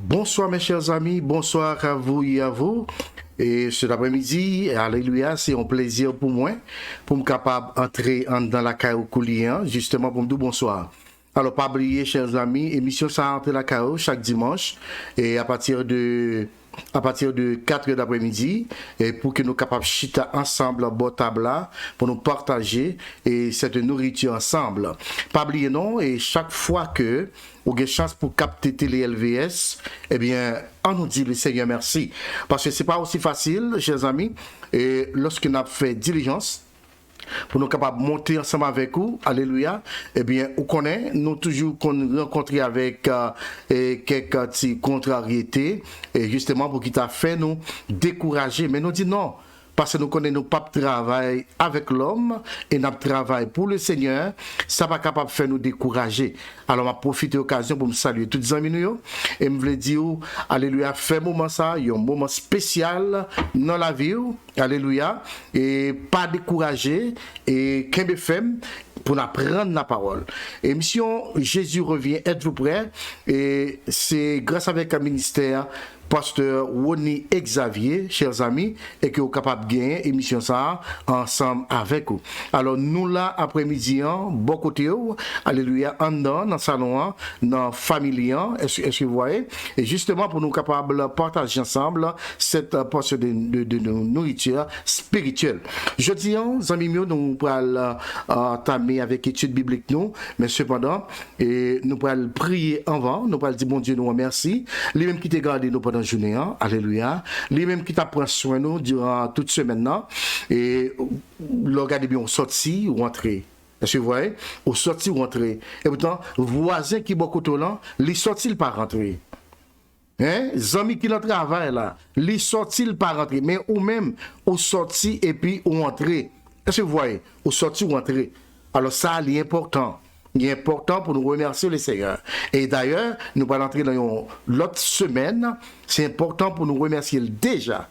Bonsoir mes chers amis, bonsoir à vous et à vous. Et cet après-midi, alléluia, c'est un plaisir pour moi, pour me capable d'entrer dans la caille coulier, justement pour me dire bonsoir. Alors, pas oublier, chers amis, émission ça entre la caille chaque dimanche, et à partir de 4 heures d'après-midi, et pour que nous capables de chiter ensemble à bon table là, pour nous partager et cette nourriture ensemble. Pas oublier non, et chaque fois que vous avez chance pour capter télé LVS, eh bien, on nous dit le Seigneur merci. Parce que c'est pas aussi facile, chers amis, et lorsque nous avons fait diligence, pour nous capables de monter ensemble avec vous, alléluia, eh bien, on connaît, nous toujours rencontrés avec quelques petites contrariétés, et justement pour qui t'a fait nous décourager, mais nous dit non. Parce que nous connaissons nos pas travail avec l'homme et notre travail pour le Seigneur, ça va capable de faire nous décourager. Alors, je profite de l'occasion pour me saluer tous les amis et me voulais dire, alléluia, fait moment ça, il y a un moment spécial dans la vie, alléluia, et pas décourager, et qu'un femme pour apprendre la parole. Émission Jésus revient, êtes-vous prêts? Et c'est grâce avec un ministère pasteur Woni Xavier, chers amis, et que vous êtes capable de gagner émission ça ensemble avec vous. Alors nous là après-midi, bon côté, alléluia, en dans le salon, dans la famille, est-ce que vous voyez? Et justement pour nous capables de partager ensemble cette portion de nourriture spirituelle. Je dis, amis mieux, nous pourrons entamer avec étude biblique nous, mais cependant, et nous pourrons prier avant, nous pourrons dire bon Dieu nous remercie, lui-même qui t'a gardé nous pendant journée, alléluia, lui-même qui t'a pris soin de nous durant toute semaine, et regardez bien, on sortit ou rentré. Est-ce que vous voyez? On sortit ou rentré. Et pourtant, voisin qui est beaucoup trop lent, les sortit, il pas rentré. Hein? Amis qui le travail là, les sortit, il pas rentré. Mais ou même, on sortit et puis on rentré. Est-ce que vous voyez? On sortit ou rentré. Alors ça, c'est important. Il est important pour nous remercier le Seigneur. Et d'ailleurs, nous allons entrer dans l'autre semaine. C'est important pour nous remercier déjà.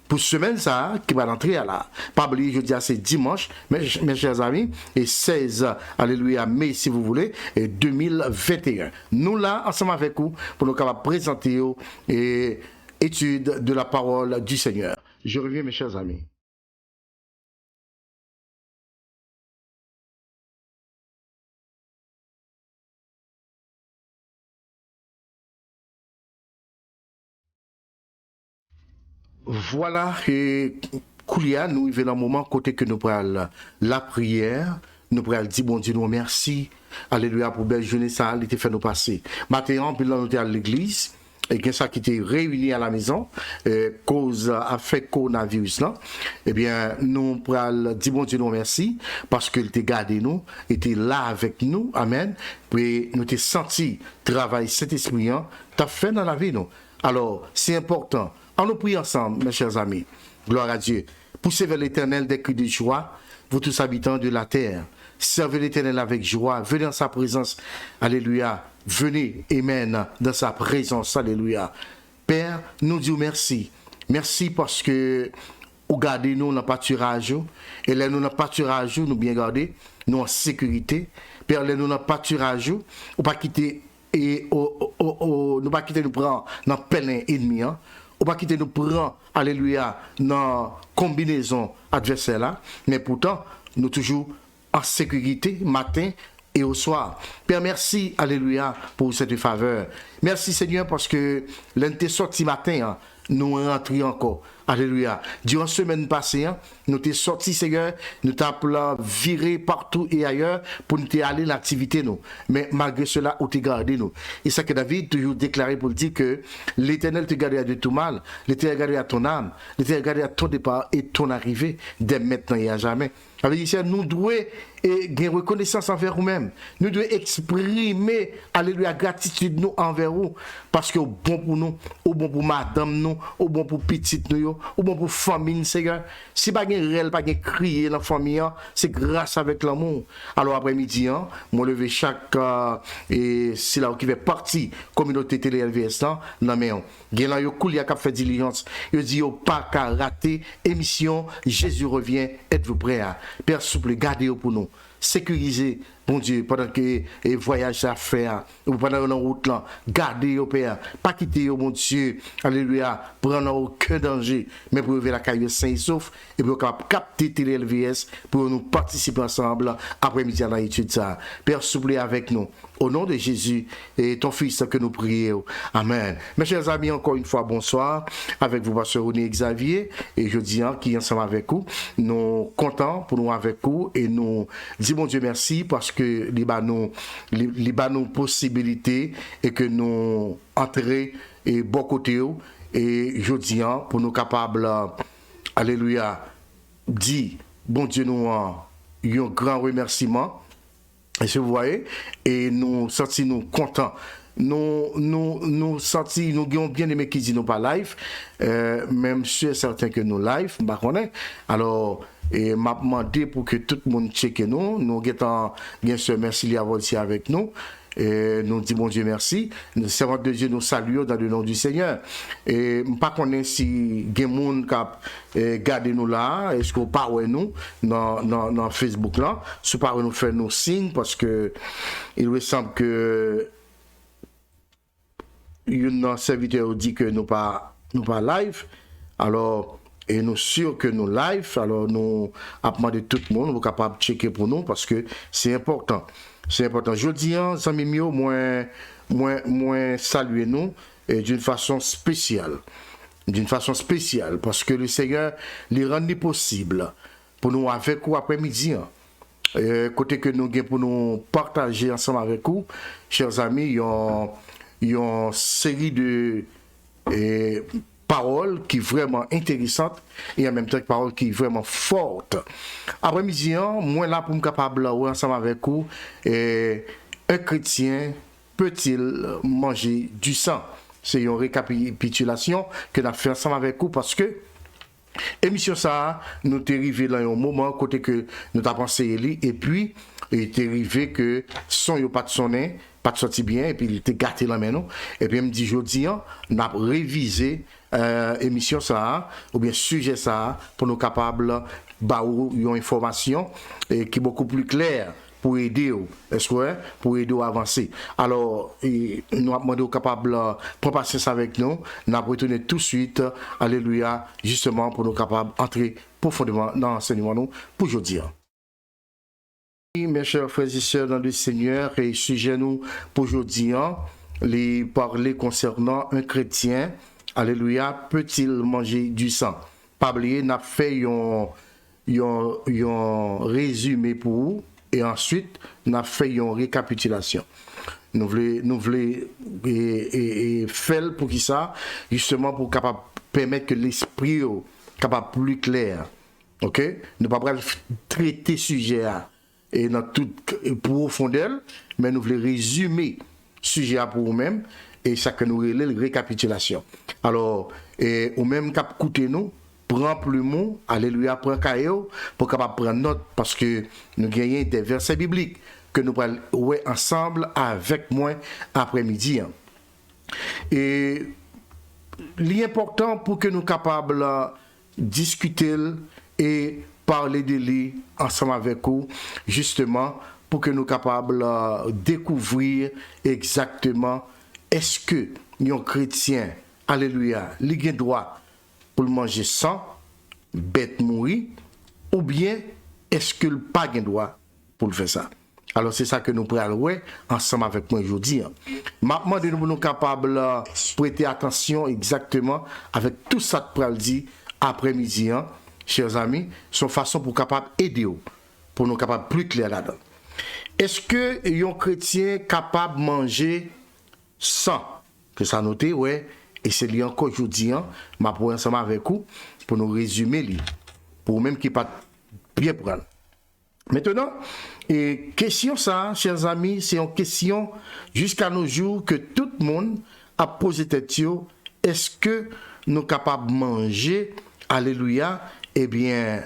Pour semaine, ça, qui va entrer là. Pas oublier, je dis, c'est dimanche, mes chers amis, et 16, alléluia, mai, si vous voulez, et 2021. Nous là, ensemble avec vous, pour nous capables présenter et étude de la parole du Seigneur. Je reviens, mes chers amis. Voilà, et Koulia, nous arrivons dans le moment côté que nous prenons la prière, nous prenons dire bon Dieu, nous remercie, alléluia, pour belle journée, ça a été fait nous passer. Maintenant, puis là, nous sommes à l'église, et que ça qui était réuni à la maison, cause a fait coronavirus là, eh bien, nous prenons dire bon Dieu, nous remercie, parce qu'il t'a gardé nous, était là avec nous, amen, puis nous t'ai senti travail cet esprit, t'as fait dans la vie, nous. Alors, c'est important. On nous prie ensemble, mes chers amis. Gloire à Dieu. Poussez vers l'Éternel des cris de joie, vous tous habitants de la terre. Servez l'Éternel avec joie. Venez en sa présence. Alléluia. Venez, amen, dans sa présence. Alléluia. Père, nous disons merci. Merci parce que vous gardez nous dans le pâturage. Et là, nous dans le pâturage, nous bien garder. Nous en sécurité. Père, là, nous dans le pâturage. Ou pas quitter et nous pas quitter nous prendre dans plein ennemi. Ou pas quitter nous prendre, alléluia, dans combinaison adversaire là, mais pourtant, nous toujours en sécurité, matin et au soir. Père, merci, alléluia, pour cette faveur. Merci Seigneur, parce que l'un sorti matin, nous rentrons encore. Alléluia. Durant la semaine passée, nous sommes sortis, Seigneur, nous t'appelons virer partout et ailleurs pour nous aller l'activité, nous. Mais malgré cela, on t'a gardé, nous. Et ça que David toujours déclaré pour dire que l'Éternel te gardera de tout mal, l'Éternel gardera ton âme, l'Éternel gardera ton départ et ton arrivée, dès maintenant et à jamais. Alors, ici, nous devons gagner reconnaissance envers nous-mêmes. Nous devons exprimer, alléluia, gratitude nous envers vous. Parce que bon pour nous, au bon pour madame nous, au bon pour petite nous, au bon pour famille, Seigneur. Si pas de réel, pas de crier dans la famille, c'est grâce avec l'amour. Alors après-midi, moi lever chaque et c'est là qui fait partie communauté télé LVS non mais gen là yo Koulia qui fait diligence. Yo dit yo pas qu'à rater émission Jésus revient, êtes-vous prêts? Père souple, gardez pour nous. Sécuriser bon Dieu, pendant que le voyage à faire, ou pendant la route là, gardez au Père, pas quitter mon Dieu, alléluia, prendre aucun danger, mais pour lever la caille sain et sauf, et pour capter TLVS, pour nous participer ensemble après-midi à l'étude ça. Père, souple avec nous. Au nom de Jésus et ton Fils que nous prions. Amen. Mes chers amis, encore une fois, bonsoir. Avec vous, Pasteur René Xavier. Et je dis qui est ensemble avec vous. Nous contents pour nous avec vous. Et nous disons, mon Dieu, merci parce que nous possibilité et que nous entrons et bon côté. Et je dis, pour nous capables, alléluia, dit, bon Dieu, nous un grand remerciement. Et si vous voyez, et nous sentons nous contents. Nous sentons, nous avons bien aimé qui dit nous pas live, même si c'est certain que nous live, bah connaît. Alors, et m'a demandé pour que tout le monde check nous. Nous avons bien sûr merci à vous ici avec nous. Et nous disons bon Dieu merci. Nous servants de Dieu nous saluons dans le nom du Seigneur. Et pas connaît si des monde cap garder nous là, est-ce qu'on parle nous dans Facebook là, si pas nous faire nos signes parce que il me semble que un serviteur dit que nous pas live. Alors et nous sûr que nous live, alors nous avons demandé tout le monde, nous capable de checker pour nous parce que c'est important. C'est important. Je dis, amis mieux, moins saluer nous d'une façon spéciale. D'une façon spéciale, parce que le Seigneur les rend possible pour nous avec vous après-midi. Côté que nous avons pour nous partager ensemble avec vous, chers amis, il y a une série de paroles qui sont vraiment intéressantes et en même temps paroles qui sont vraiment fortes. Après-midi, moi là pour me capable ensemble avec vous, un chrétien peut-il manger du sang? C'est une récapitulation que nous avons fait ensemble avec vous parce que émission ça, nous t'est arrivé dans un moment côté que nous avons pensé et puis il est arrivé que son yo pas de sonner, pas de sorti bien et puis il était gâté là maintenant et puis il me dit jodi on a révisé émission ça ou bien sujet ça pour nous capable ba une information qui est beaucoup plus claire pour aider est-ce que pour aider à avancer. Alors nous avons demandé capable pour passer ça avec nous, nous avons retourné tout de suite alléluia justement pour nous capable entrer profondément dans l'enseignement nous pour aujourd'hui. Mes chers frères et sœurs dans le Seigneur, et sujet nous pour aujourd'hui, les parler concernant un chrétien, alléluia, peut-il manger du sang? Pas oublier, n'a fait un résumé pour vous, et ensuite, n'a fait une récapitulation. Nous voulons faire pour qui ça, justement pour capable permettre que l'esprit capable plus clair. OK? Nous ne pouvons pas traiter sujet et dans toute profondeur, mais nous voulons résumer sujet pour nous-mêmes et ça que nous relève récapitulation. Alors, au même cap écouter nous, prends plus mot, alléluia, prends caillou pour capable prendre note parce que nous gagnons des versets bibliques que nous allons ouais ensemble avec moi après-midi. Et l'important pour que nous capables discuter et parler de lui ensemble avec vous, justement, pour que nous soyons capables de découvrir exactement est-ce que un chrétien, alléluia, il a droit pour manger sang, bête mourir, ou bien est-ce que le pas a droit pour le faire ça. Alors c'est ça que nous prenons ensemble avec moi aujourd'hui. Maintenant, nous sommes capables de prêter attention exactement avec tout ça que nous dit après-midi. Chers amis, son façon pour capable aider pour nous capable plus clair là-dedans. Est-ce que un chrétien capable de manger sans que ça noté ouais et c'est lui encore aujourd'hui m'a pour ensemble avec vous pour nous résumer lui pour même qui pas bien prendre. Maintenant, et question ça chers amis, c'est une question jusqu'à nos jours que tout le monde a posé tête. Est-ce que nous capables de manger alléluia eh bien,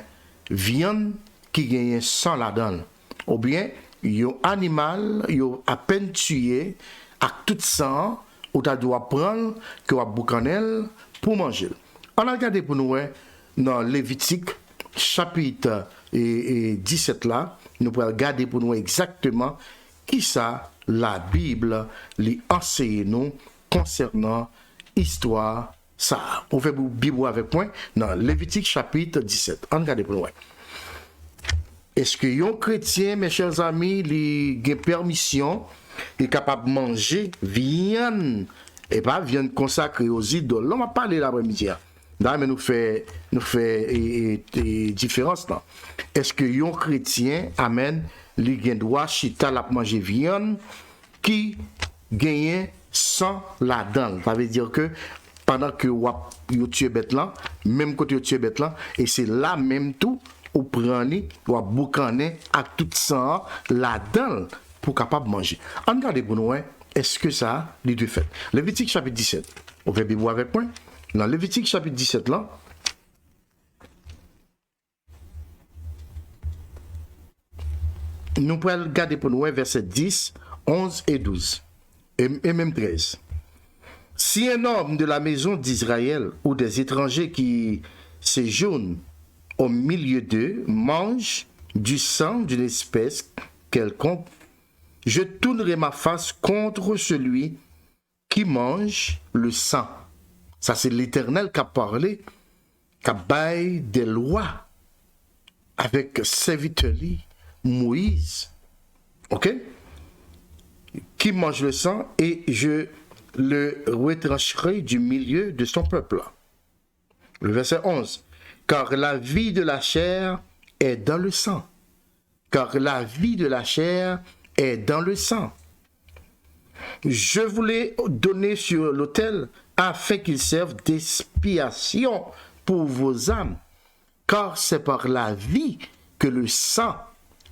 viande qui gagne sang là-dedans. Ou bien, un animal, à peine tué, avec tout sang, ou tu dois prendre que tu boucanel pour manger. On a regardé pour nous dans Lévitique, chapitre 17 là, nous pourrons regarder pour nous exactement qui ça la Bible lui enseigne nous concernant histoire ça. On fait Bible avec moi dans Lévitique chapitre 17. On regarde pour nous. Est-ce que un chrétien, mes chers amis, il a permission, il est capable de manger viande et pas viande consacrée aux idoles? On va parler l'après-midi. Là, mais nous fait différence là. Est-ce que un chrétien, amen, il a droit chita la manger viande qui gagne sans la dent? Ça veut dire que pendant que vous tuez bête là, même quand vous tuez bête là, et c'est là même tout, ou prendre, ou boucaner à tout sang là-dedans pour capable manger. En regardez pour nous, est-ce que ça, les deux fait? Lévitique chapitre 17. On va bien avec moi. Dans Lévitique chapitre 17 là, nous pouvons regarder pour nous versets 10, 11 et 12, et même 13. Si un homme de la maison d'Israël ou des étrangers qui séjournent au milieu d'eux mange du sang d'une espèce quelconque, je tournerai ma face contre celui qui mange le sang. Ça, c'est l'Éternel qui a parlé, qui a baillé des lois avec serviteur Moïse. OK? Qui mange le sang et je le retrancherai du milieu de son peuple. Le verset 11. Car la vie de la chair est dans le sang. Car la vie de la chair est dans le sang. Je vous l'ai donné sur l'autel afin qu'il serve d'expiation pour vos âmes. Car c'est par la vie que le sang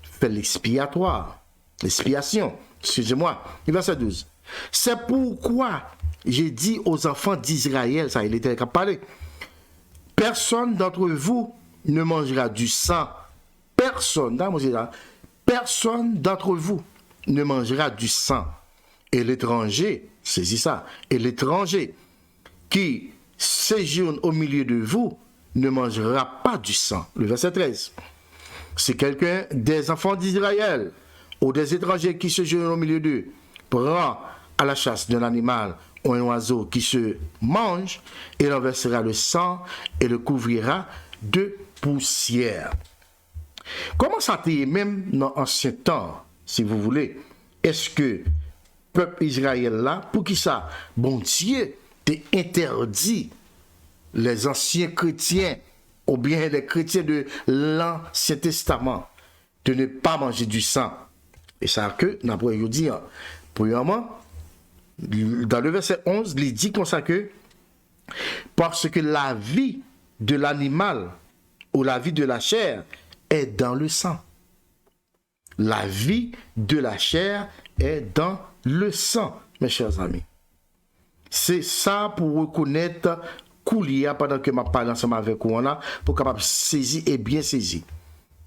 fait l'expiatoire. L'expiation. Excusez-moi. Verset 12. C'est pourquoi j'ai dit aux enfants d'Israël, ça il était qu'à parler, personne d'entre vous ne mangera du sang. Personne d'entre vous ne mangera du sang. Et l'étranger, saisis ça, et l'étranger qui séjourne au milieu de vous ne mangera pas du sang. Le verset 13. Si quelqu'un des enfants d'Israël ou des étrangers qui séjournent au milieu d'eux prend à la chasse d'un animal ou un oiseau qui se mange, il en versera le sang et le couvrira de poussière. Comment ça t'est même dans l'ancien temps, si vous voulez? Est-ce que peuple Israël là, pour qui ça, bon Dieu, t'est interdit les anciens chrétiens ou bien les chrétiens de l'Ancien Testament de ne pas manger du sang? Et ça que, n'a pas dit, premièrement, dans le verset 11, il dit comme ça que parce que la vie de l'animal ou la vie de la chair est dans le sang. La vie de la chair est dans le sang, mes chers amis. C'est ça pour reconnaître Koulia pendant que je parle ensemble avec vous, pour capable saisir et bien saisir.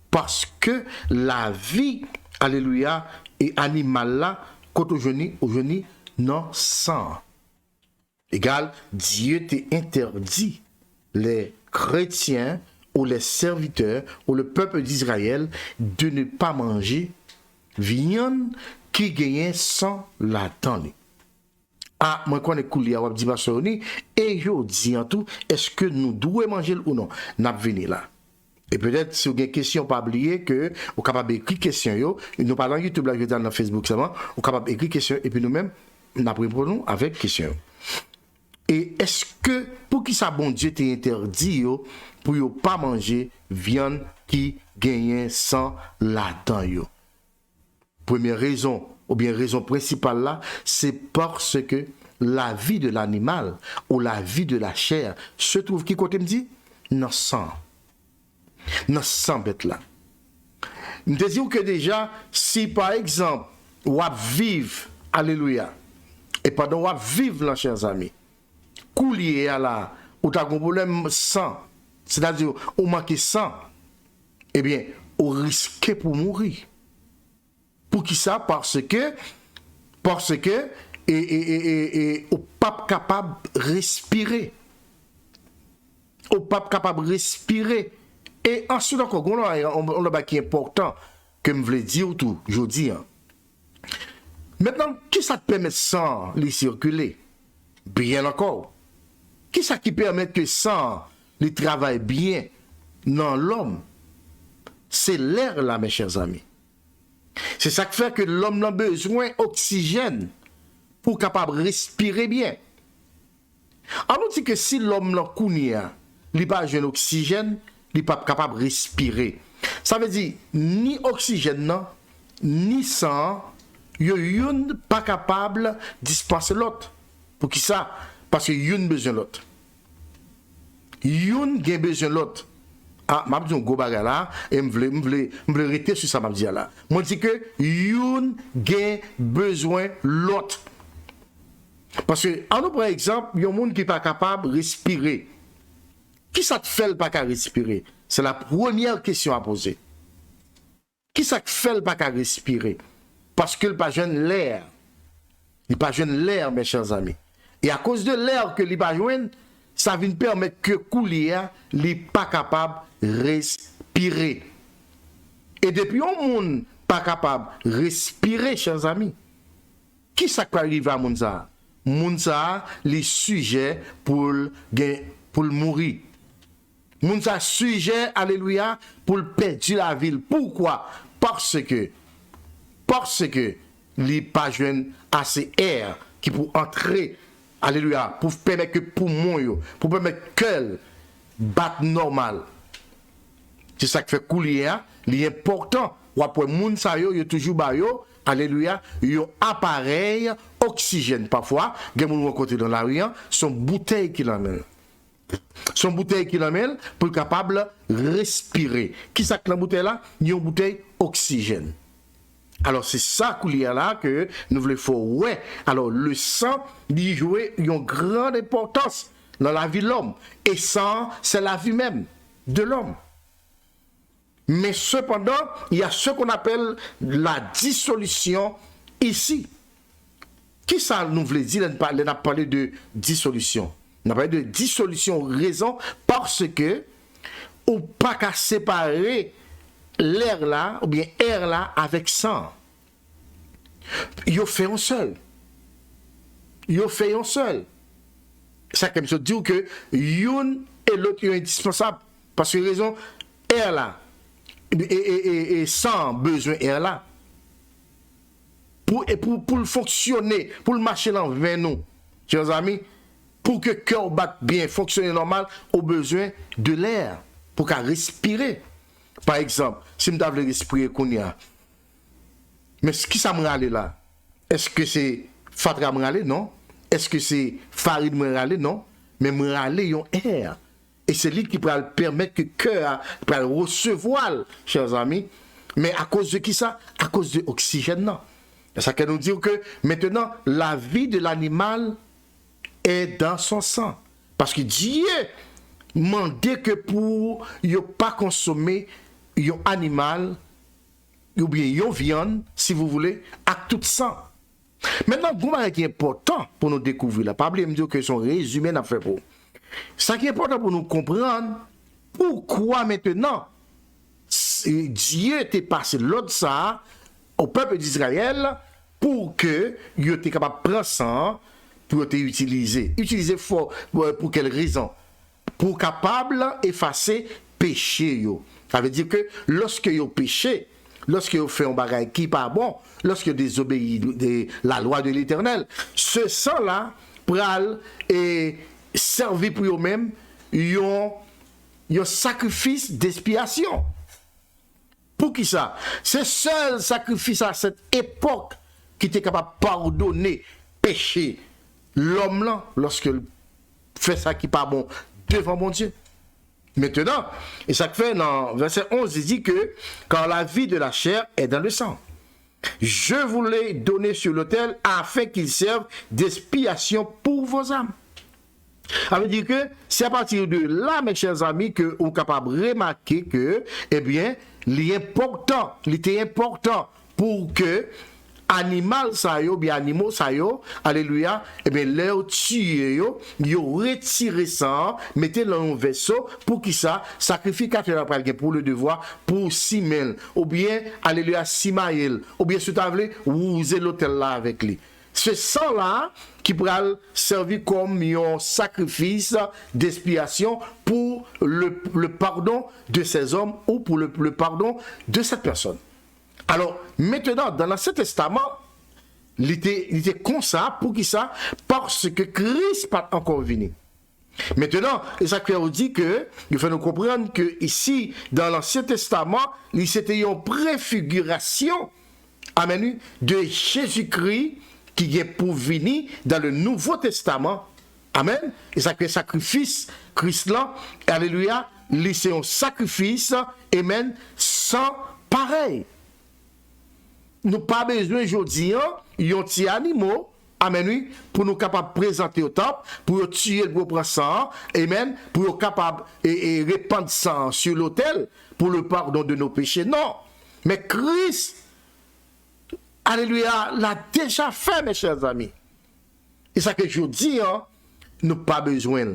Parce que la vie, alléluia, et animal là, quand aujourd'hui, non sang. Égal, Dieu t'a interdit les chrétiens ou les serviteurs ou le peuple d'Israël de ne pas manger viande qui gagne sans la dent. Ah, moi connais Koulia ou dit Bassoni et je dis en tout, est-ce que nous devons manger ou non? N'a venir là. Et peut-être si vous avez une question, pas oublier que vous êtes capable d'écrire question yo, nous parlons YouTube là, je dans Facebook seulement, vous êtes capable d'écrire question et puis nous-mêmes nous répondons avec question. Et est-ce que pour qui ça bon Dieu t'est interdit yo pour yo pas manger viande qui gagne sans la dent yo? Première raison ou bien raison principale là, c'est parce que la vie de l'animal ou la vie de la chair se trouve qui côté me dit dans le sang. Dans le sang bête là. Nous disons que déjà si par exemple ou vivre alléluia et pendant ou vivre là chers amis coulier là ou t'as un problème sang, c'est-à-dire ou manque sang, eh bien ou risquer pour mourir. Pour qui ça? Parce que ou pas capable de respirer. Ou pas capable de respirer. Et ensuite encore, on a qui est important. que je voulais dire tout, je dis. Maintenant, qui ça te permet sang les circuler? Bien encore. Qui ça qui permet que sang les travaille bien dans l'homme? C'est l'air là, mes chers amis. C'est ça qui fait que l'homme a besoin d'oxygène pour capable respirer bien. On nous dit que si l'homme n'a pas besoin d'oxygène, il n'est pas capable de respirer. Ça veut dire ni oxygène, ni sang, yon pas capable de dispenser l'autre. Pour qui ça? Parce que yon besoin de l'autre. Yon a besoin de l'autre. Ah, m'a dit un gros bagage là, et m'vle rester sur ça m'a dit là. Moi dis que yon a besoin de l'autre. Parce que, en nous par exemple, il y a un monde qui n'est pas capable de respirer. Qui ça te fait pas qu'à respirer? C'est la première question à poser. Qui ça te fait pas qu'à respirer? Parce que le pas jeune l'air. Il pas jeune l'air, mes chers amis. Et à cause de l'air que il pas jeune, ça vient permettre que couler, il n'est pas capable de respirer. Et depuis un monde pas capable de respirer, chers amis, qui ça peut arriver à Mounza? Mounza, les sujets pour mourir. Mounza sujet, alléluia, pour perdre la ville. Pourquoi? Parce que les pas jeunes assez air qui pour entrer, alléluia, pour permettre que poumon, pour permettre que batte normal. C'est ça qui fait couler, l'important. Ou après Mounza yo toujours ba yo, alléluia, yon appareil oxygène parfois, gen moun rencontre dans la rue, son bouteille qui l'emmène. Son bouteille qui l'emmène pour être capable de respirer. Qui ça que la bouteille là? Yon bouteille oxygène. Alors c'est ça là que nous voulons faire. Ouais. Alors le sang il joue une grande importance dans la vie de l'homme. Et sang, c'est la vie même de l'homme. Mais cependant, il y a ce qu'on appelle la dissolution ici. Qui ça nous voulait dire? On a parlé de dissolution. On a parlé de dissolution, raison parce que on pas qu'à séparer l'air là, ou bien air là, avec sang. Ils fait un seul. Ils fait un seul. Ça comme ça dit que une et l'autre sont indispensables. Parce que raison, air là, et sans besoin air là. Pour le fonctionner, pour le marcher dans le nous, chers amis, pour que le cœur batte bien, fonctionner normal, au besoin de l'air, pour qu'à respirer. Par exemple, si je dois respirer, mais ce qui ça me râle là? Est-ce que c'est Fatra me râle? Non. Est-ce que c'est Farid me râle? Non. Mais me râle, yon air. Et c'est lui qui peut permettre que le cœur peut recevoir, chers amis. Mais à cause de qui ça? À cause de l'oxygène, non. Ça veut nous dire que maintenant, la vie de l'animal est dans son sang. Parce que Dieu demandait que pour ne pas consommer un animal, ou bien une viande, si vous voulez, à tout sang. Maintenant, ce qui est important pour nous découvrir, là, pas oublier me dire que son résumé n'a fait pour. Ce qui est important pour nous comprendre, pourquoi maintenant Dieu t'est passé l'autre ça au peuple d'Israël pour que il était capable de prendre ça pour être utilisé. Utilisé pour quelle raison? Pour capable effacer péché. Ça veut dire que lorsque vous péché, lorsque vous faites un bagage qui n'est pas bon, lorsque vous désobéissez la loi de l'Éternel, ce sang-là pral et servi pour eux-mêmes un sacrifice d'expiation. Pour qui ça? C'est seul sacrifice à cette époque qui était capable de pardonner péché l'homme là lorsqu'il fait ça qui n'est pas bon devant mon Dieu. Maintenant, et ça fait dans verset 11, il dit que quand la vie de la chair est dans le sang, je vous l'ai donné sur l'autel afin qu'il serve d'expiation pour vos âmes. Ça veut dire que c'est à partir de là, mes chers amis, que vous êtes capable de remarquer que, eh bien, il était important pour que, animal ça yo, bien animaux ça yo, alléluia, et bien leur tuer yo retiré ça, mettez dans un vaisseau pour qui ça sacrificateur pour le devoir pour Simel ou bien alléluia Simaël ou bien si tu veux ou l'hôtel là avec lui. Ce sang là qui pourra servir comme un sacrifice d'expiation pour le pardon de ces hommes ou pour le pardon de cette personne. Alors, maintenant, dans l'Ancien Testament, il était comme ça, pour qui ça? Parce que Christ n'est pas encore venu. Maintenant, Jacques dit que, il faut nous comprendre que ici, dans l'Ancien Testament, c'était une préfiguration, amen, de Jésus-Christ qui est pour venir dans le Nouveau Testament. Amen. Et ça crée sacrifice, Christ là, alléluia, c'est un sacrifice, amen, sans pareil. Nous pas besoin aujourd'hui, yon petit animaux, amen, oui, pour nous capables de présenter au temple, pour tuer le propre sang, amen, pour nous capables et répandre sang sur l'autel pour le pardon de nos péchés. Non, mais Christ, alléluia, l'a déjà fait, mes chers amis. Et ça que je dis, nous pas besoin.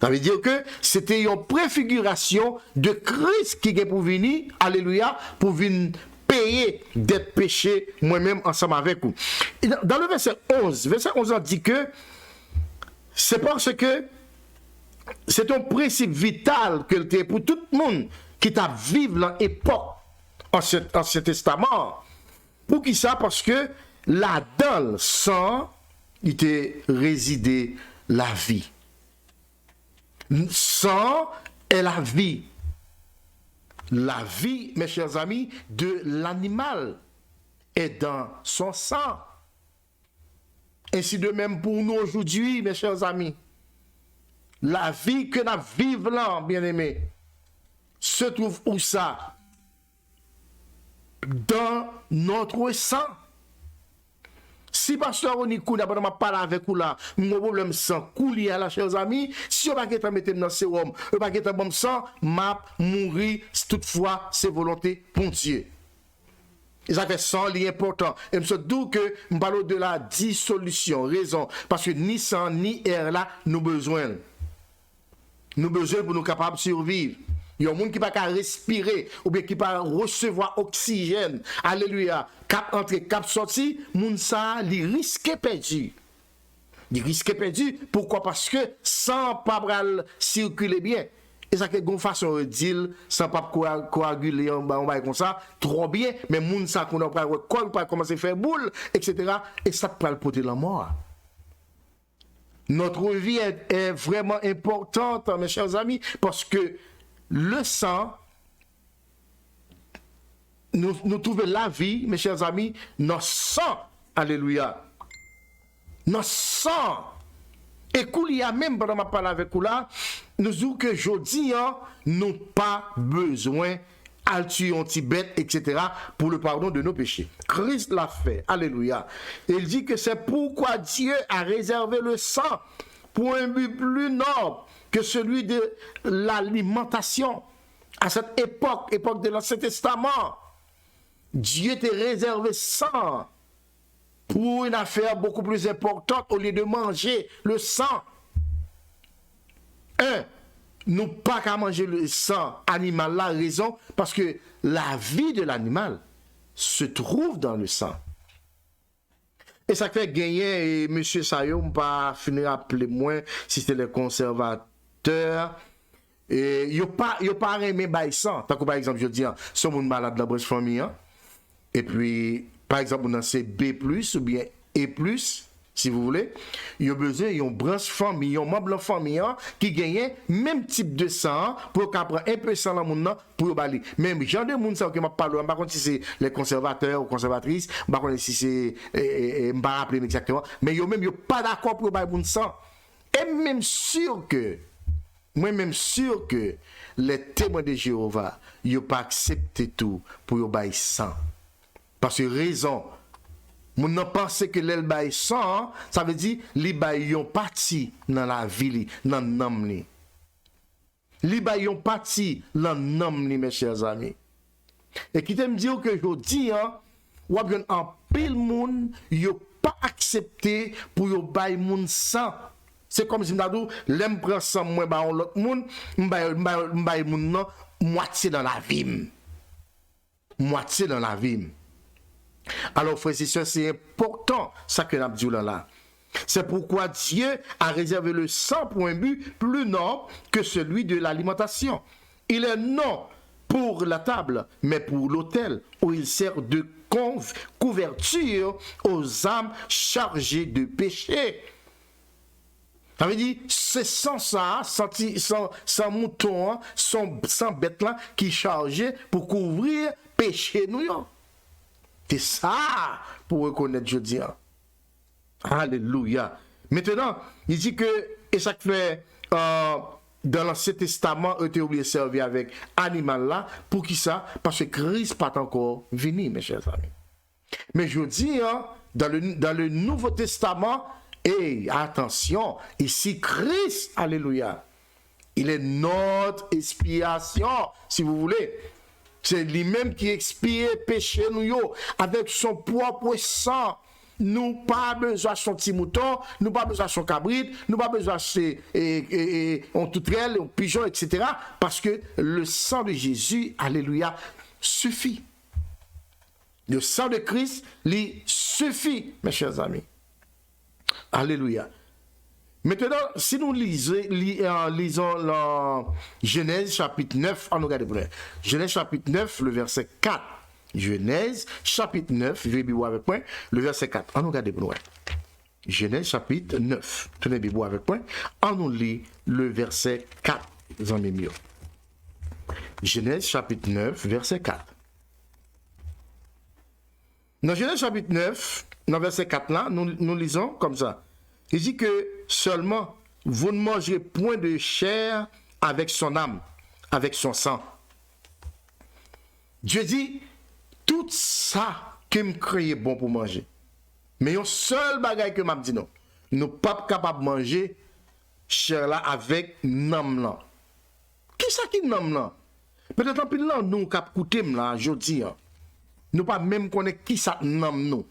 Ça veut dire que c'était une préfiguration de Christ qui est pour venir, alléluia, pour venir payer des péchés moi-même ensemble avec vous. Et dans le verset 11 on dit que c'est parce que c'est un principe vital que c'est pour tout le monde qui t'a vivre dans l'époque Ancien Testament. Pour qui ça? Parce que là-dedans, sang, il était résidé la vie. Sang est la vie. La vie, mes chers amis, de l'animal est dans son sang. Ainsi de même pour nous aujourd'hui, mes chers amis. La vie que nous vivons là, bien-aimés, se trouve où ça? Dans notre sang. Si pasteur Onikou n'a pas parlé avec vous là, mon problème sang couler à la chers amis, si on va pas mettre dans sérum, on va pas bon sang, m'a mourir toutefois c'est volonté pour Dieu. Et ça fait sang l'important. Et me dit que me parle de la dissolution, raison parce que ni sang ni air là nous besoin. Nous besoin pour nous capables de survivre. Il y a un monde qui ne peut pas respirer ou bien qui ne peut pas recevoir oxygène. Alléluia. Cap entrer, cap sorti, moun ça, li risque perdu. Il risque perdu. Pourquoi? Parce que sans pas circuler bien. Et ça que une façon de dire sans pas coaguler on va comme ça trop bien, mais moun ça qu'on a pas commencer à faire boule, etc. Et ça peut le porter la mort. Notre vie est vraiment importante, mes chers amis, parce que le sang, nous trouvons la vie, mes chers amis, notre sang, alléluia, notre sang. Et qu'il y a même, pendant ma parole avec vous là, nous disons que aujourd'hui, nous pas besoin de tuer un petit bête, etc., pour le pardon de nos péchés. Christ l'a fait, alléluia. Il dit que c'est pourquoi Dieu a réservé le sang pour un but plus noble que celui de l'alimentation. À cette époque de l'Ancien Testament, Dieu t'a réservé sang pour une affaire beaucoup plus importante au lieu de manger le sang. Nous pas qu'à manger le sang animal, la raison, parce que la vie de l'animal se trouve dans le sang. Et ça fait gagner, et M. Sayo, pas finir à appeler moins si c'est les conservateurs. Et il n'y a pas aimé bail sang. Tant que par exemple, je dis, si on est malade dans la famille, et puis, par exemple, on a c'est B+, ou bien E+, si vous voulez, il y a besoin, il y a une branche famille, il y a un membre de la famille qui gagne même type de sang pour qu'on prenne un peu de sang dans le monde pour balayer. Même genre de monde qui m'a parlé, je ne sais pas si c'est les conservateurs ou conservatrices, je ne sais pas si c'est, je ne sais pas rappeler exactement, mais il n'y a pas d'accord pour balayer le sang. Et même sûr que, moi-même sûr que les témoins de Jéhovah, ils n'ont pas accepté tout pour balayer sang. Parce que raison, mon n'a pensé que l'elle baille sang, ça veut dire li baille yon parti dans la vie, dans l'âme li. Li baille yon parti dans l'âme li, mes chers amis. Et qui t'aime dire que je dis, ou bien en pile moun yo pas accepté pour yo bay moun sang. C'est comme si m'dadou l'aime prend sang moi ba on l'autre moun m'bay moun non moitié dans la vie. Moitié dans la vie. Alors frères et sœurs, c'est important ça que n'a dit là. C'est pourquoi Dieu a réservé le sang pour un but plus noble que celui de l'alimentation. Il est non pour la table, mais pour l'autel, où il sert de couverture aux âmes chargées de péché. Ça veut dire, c'est sans ça, sans mouton, sans bête là, qui est chargé pour couvrir péché nous. C'est ça pour reconnaître Dieu. Alléluia. Maintenant, il dit que, et ça fait dans l'Ancien Testament, il était obligé de servir avec animal là. Pour qui ça? Parce que Christ n'est pas encore venu, mes chers amis. Mais je dis, dans le Nouveau Testament, et attention, ici Christ, alléluia, il est notre expiation, si vous voulez. C'est lui-même qui expie péché nous avec son propre sang. Nous pas besoin de son petit mouton, nous pas besoin de son cabrit, nous pas besoin de on toutrelle, on pigeon, etc. Parce que le sang de Jésus, alléluia, suffit. Le sang de Christ, lui, suffit, mes chers amis. Alléluia. Maintenant, si nous lisons la Genèse chapitre 9, on regarde pour Genèse chapitre 9, le verset 4. Genèse chapitre 9, je vais bien avec moi, le verset 4. On regarde pour nous. Genèse chapitre 9. Tenez bien avec moi. On nous lit le verset 4. Genèse chapitre 9, verset 4. Dans Genèse chapitre 9, dans verset 4 là, nous lisons comme ça. Il dit que seulement vous ne mangerez point de chair avec son âme, avec son sang. Dieu dit, tout ça que me créé bon pour manger. Mais un seul bagage que m'a dit non, nous pas capable de manger chair là avec nam là. Qui ça qui nam là? Peut-être pile là nous cap coûter là jodi. Nous pas même connaître qui ça nam nous.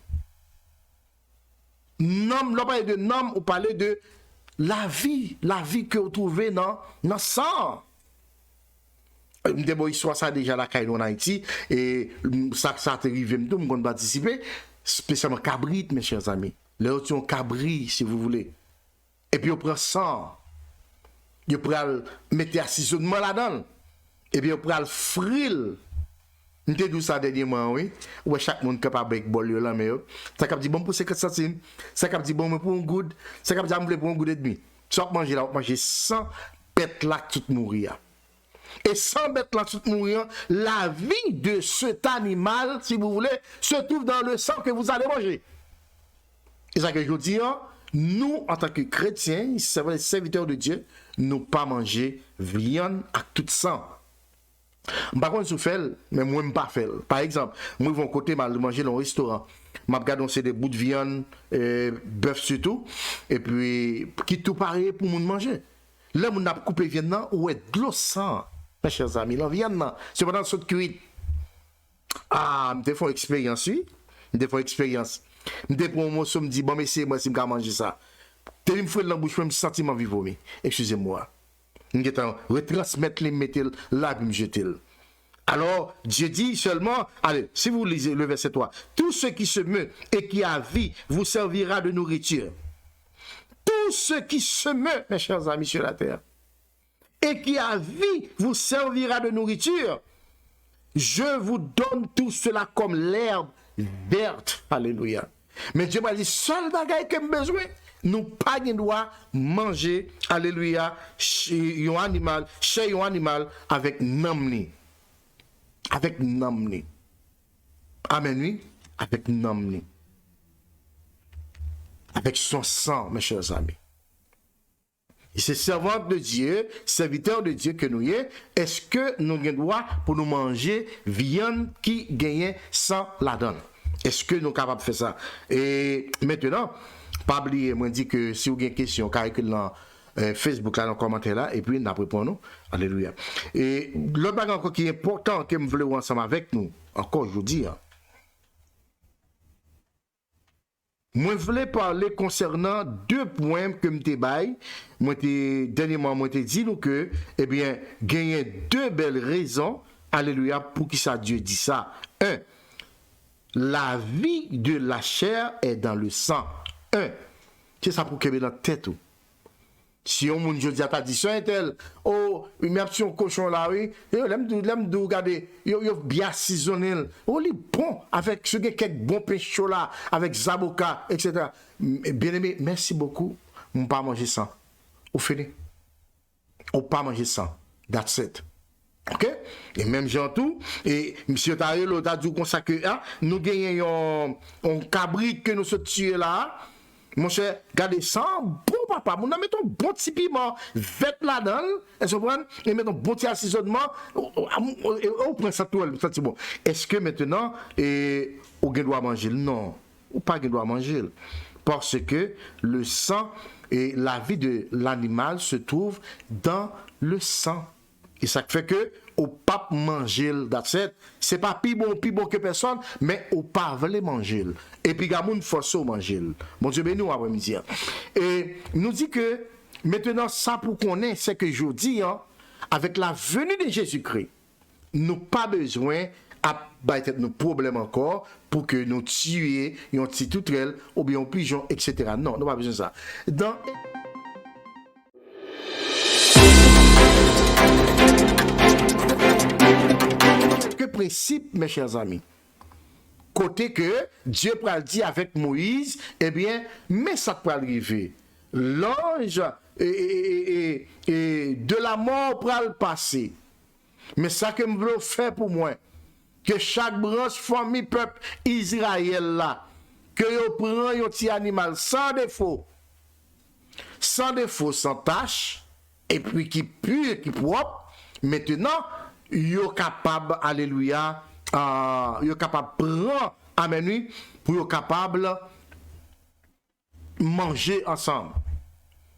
Nam, là parler de nam, ou parler de la vie que vous trouvez dans sang. Une histoire ça déjà la caille en Haïti et ça arrive tout le monde participer spécialement cabrit mes chers amis. Les autres ont cabrit si vous voulez. Et puis on prend sang. On prend mettre assaisonnement là-dedans. Et puis on prend fril. Nous te dit ça dernièrement, oui. Où chaque monde capable avec bol là mais ça cap dit bon pour 50 centimes, ça cap dit bon pour un good, ça cap dit pour un good et demi. Ça manger là, manger 100 bêtes là tout mourir. Et 100 bêtes là tout mourir, la vie de cet animal, si vous voulez, se trouve dans le sang que vous allez manger. Et ça que je dis, nous en tant que chrétiens, serviteurs de Dieu, nous pas manger viande à tout sang. Par contre, je fais, mais moi, je ne pas faire. Par exemple, moi, je vais côté manger dans un restaurant. Je regarde c'est des bouts de viande, bœuf surtout, et puis, qui tout pareil pour manger. Là, on a coupé viande, ou est de l'eau sang, mes chers amis. La viande, c'est pendant ce cuit. Ah, je fais une expérience, oui. Je fais une expérience. Je pour un morceau, je me dis, bon, mais c'est moi, si je vais manger ça. Dès que je fais dans la bouche, je me sens vivre. Excusez-moi. Je vais retransmettre les métals là, puis me jeter. Alors, Dieu dit seulement, allez, si vous lisez le verset 3, tout ce qui se meut et qui a vie vous servira de nourriture. Tout ce qui se meut, mes chers amis sur la terre, et qui a vie vous servira de nourriture. Je vous donne tout cela comme l'herbe verte. Alléluia. Mais Dieu m'a dit, seul bagage que j'ai besoin, nous pas de droit manger, alléluia, chez un animal avec namni. Avec namni. Amen, oui, avec namni. Avec son sang, mes chers amis. Et c'est servante de Dieu, serviteur de Dieu que nous y est-ce que nous avons droit pour nous manger viande qui gagne sans la donne? Est-ce que nous sommes capables de faire ça? Et maintenant, pas oublier, moi dit que si vous avez une question, carrément dans Facebook, là, dans le commentaire là, et puis nous répondons. Alléluia. Et l'autre bagage encore qui est important, que je voulais ensemble avec nous, encore je vous dis, Moi, je voulais parler concernant deux points que je bail. Dernièrement, moi, dit nous que, eh bien, gagner deux belles raisons, alléluia, pour qui ça Dieu dit ça. Un, la vie de la chair est dans le sang. Un, c'est ça pour que dans la tête. Si on moun jodi a tradition tel, oh, même si on cochon là, oui, l'aime de regarder, yo bien assaisonné, oh, li bon, avec ce quelques bons pain chaud là, avec zaboka, etc. Bien aimé, merci beaucoup, on pas manger ça. Ou fini. On pas manger ça. That's it. OK? Et même Jean tout, et monsieur Tarelo t'a dit comme ça que, nous gagnons un cabri que nous se tuer là, mon cher, regardez ça, bon papa, nous mettons un bon petit piment, vête là-dedans, et mettons un bon petit assaisonnement, on prend ça tout, ça c'est bon. Est-ce que maintenant, on doit manger? Non, ou pas doit manger. Parce que le sang et la vie de l'animal se trouvent dans le sang. Et ça fait que au pas manger c'est pas plus bon que personne, mais au pas veut manger. Et puis gamoun force au manger. Mon Dieu béni après-midi. Et nous dit que maintenant ça pour qu'on ait, c'est que je dis avec la venue de Jésus-Christ, nous pas besoin à battre nos problèmes encore pour que nous tuions un petit toutrelle ou bien un pigeon, etc. Non, nous pas besoin de ça. Dans principe, mes chers amis. Côté que Dieu pral dit avec Moïse, eh bien, mais ça peut arriver. L'ange de la mort pral passer. Mais ça que je veux faire pour moi, que chaque branche famille peuple Israël là, que yo prend un petit animal sans défaut, sans tache, et puis qui pur, qui propre, maintenant, yo capable, alléluia, yo capable prendre, amen, pour yo capable manger ensemble.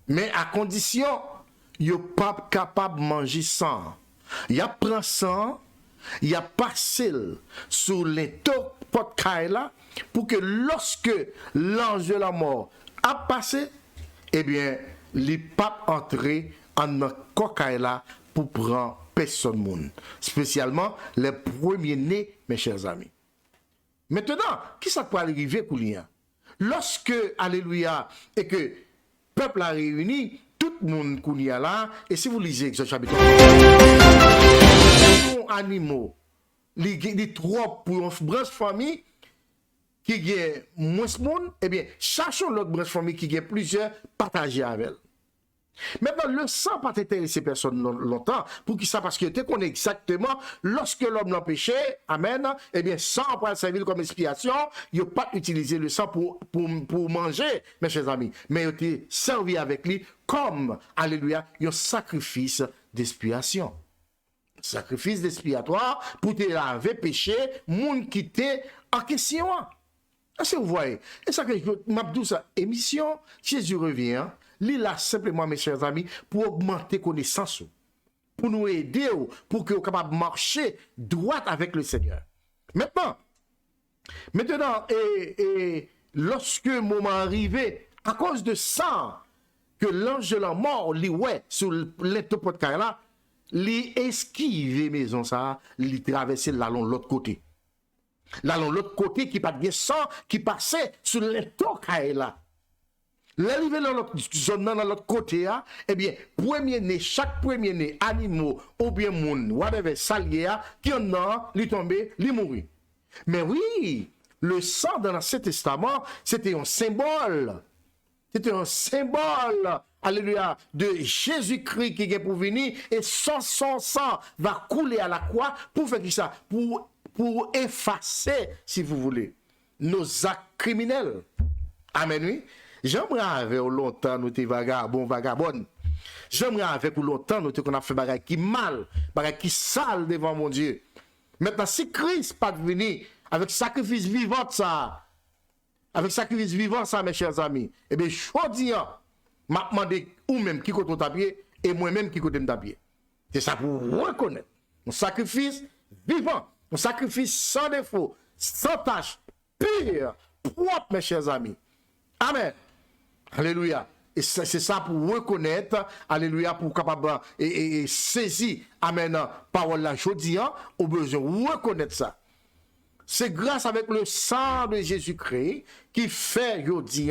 Mais à condition, yo pas capable manger sans. Ya prend sang, ya passé sur les pot là pour que lorsque l'ange de la mort a passé, eh bien, les papes entré en cocaïne là pour prendre personne monde, spécialement les premiers-nés, mes chers amis. Maintenant, qui ça peut arriver, Koulia? Lorsque, alléluia, et que peuple a réuni, tout le monde Koulia là, et si vous lisez Exode chapitre 1, animaux, les trois pour une branche famille, qui a moins de monde, eh bien, cherchons l'autre branche famille qui a plusieurs, partagés avec elle. Maintenant, le sang pas intéresser personne longtemps. Pour qui ça? Parce que tu connais exactement, lorsque l'homme l'a péché, amen, eh bien, sang pour servir comme expiation, il n'a pas utilisé le sang pour manger, mes chers amis. Mais il a servi avec lui comme, alléluia, un sacrifice d'expiation. Sacrifice d'expiatoire pour te laver péché, moun qui t'est en question. Est-ce que vous voyez? Et ça que je m'abdou ça, émission, Jésus revient. Li là simplement, mes chers amis, pour augmenter connaissance, pour nous aider, pour que nous soyons capables de marcher droit avec le Seigneur. Maintenant, lorsque le moment arrivé, à cause de ça, que l'ange de la mort, li ouais, sur l'étopot là, li esquive maison ça, li traverse l'autre côté. L'autre côté qui pas de sang, qui passait sur l'étopot là. L'arrivée dans l'autre zone, dans l'autre côté, eh bien, chaque premier-né, animaux, ou bien moun, whatever, salier, qui en a, li tombé, li mouri. Mais oui, le sang dans l'Ancien Testament, c'était un symbole. C'était un symbole, alléluia, de Jésus-Christ qui est pour venir, et son sang va couler à la croix pour faire ça, pour effacer, si vous voulez, nos actes criminels. Amen, oui. J'aimerais avec longtemps nous te vagabond. J'aimerais avec longtemps nous te qu'on a fait bagay qui mal, bagay qui sale devant mon Dieu. Maintenant si Christ pas venu avec sacrifice vivant ça, mes chers amis, eh bien jodi m'a demandé ou même qui côté tapier et moi-même qui côté tapier. C'est ça pour reconnaître un sacrifice vivant, un sacrifice sans défaut, sans tache, pur, propre mes chers amis. Amen. Alléluia. Et c'est ça pour reconnaître, alléluia, pour capable et saisir, amen, parole là, je dis, au besoin de reconnaître ça. C'est grâce avec le sang de Jésus-Christ qui fait, je dis,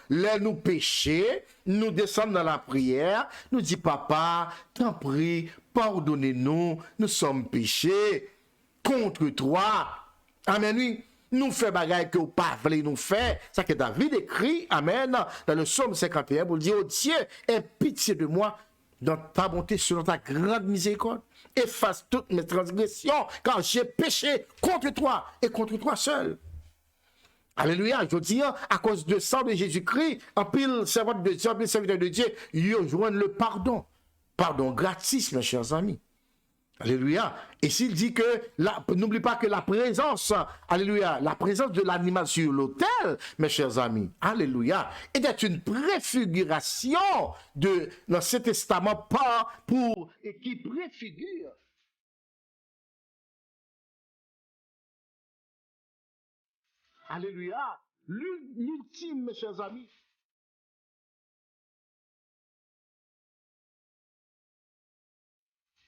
les nous péchés, nous descendons dans la prière, nous dit, papa, t'en prie, pardonnez-nous, nous sommes péchés contre toi. Amen, oui. Nous fait bagaille que vous pas voulez nous faire. Ça que David écrit, amen, dans le psaume 51, pour dire, oh Dieu, aie pitié de moi dans ta bonté, selon ta grande miséricorde. Efface toutes mes transgressions, car j'ai péché contre toi et contre toi seul. Alléluia, je dis, à cause du sang de Jésus-Christ, en pile servante de Dieu, en pile serviteur de Dieu, ils joignent le pardon. Pardon gratis, mes chers amis. Alléluia. Et s'il dit que, n'oublie pas que la présence, alléluia, la présence de l'animal sur l'autel, mes chers amis, alléluia, était une préfiguration de l'Ancien Testament et qui préfigure. Alléluia. L'ultime, mes chers amis.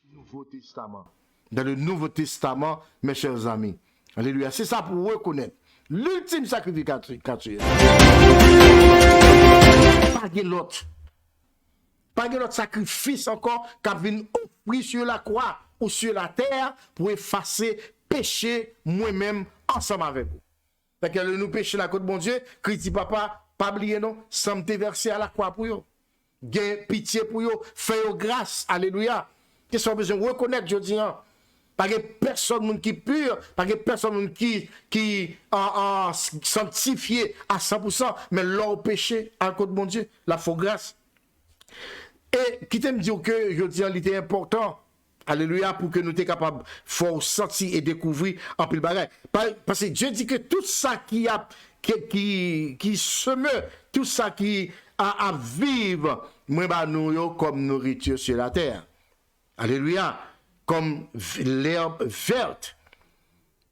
Nouveau Testament. Dans le Nouveau Testament, mes chers amis. Alléluia. C'est ça pour reconnaître. L'ultime sacrificature. Pas de l'autre. Pas de l'autre sacrifice encore qu'a venu offrir sur la croix ou sur la terre pour effacer péché moi-même ensemble avec vous. Fait que nous péché la côte bon Dieu, Christ dit papa, pas oublier non, ça me versé à la croix pour vous. Gain pitié pour vous, fait grâce. Alléluia. Qui sont besoin de reconnaître, je dis, pas que personne qui est pur, pas que personne qui sanctifié à 100%, mais leur péché, à cause de mon Dieu, la faux grâce. Et qui t'aime dire que, je dis, il était important, alléluia, pour que nous soyons capables de sentir et découvrir en pile bagaille. Parce que Dieu dit que tout ça qui se meut, tout ça qui a à vivre, moi, nous, comme nourriture sur la terre. Alléluia, comme l'herbe verte.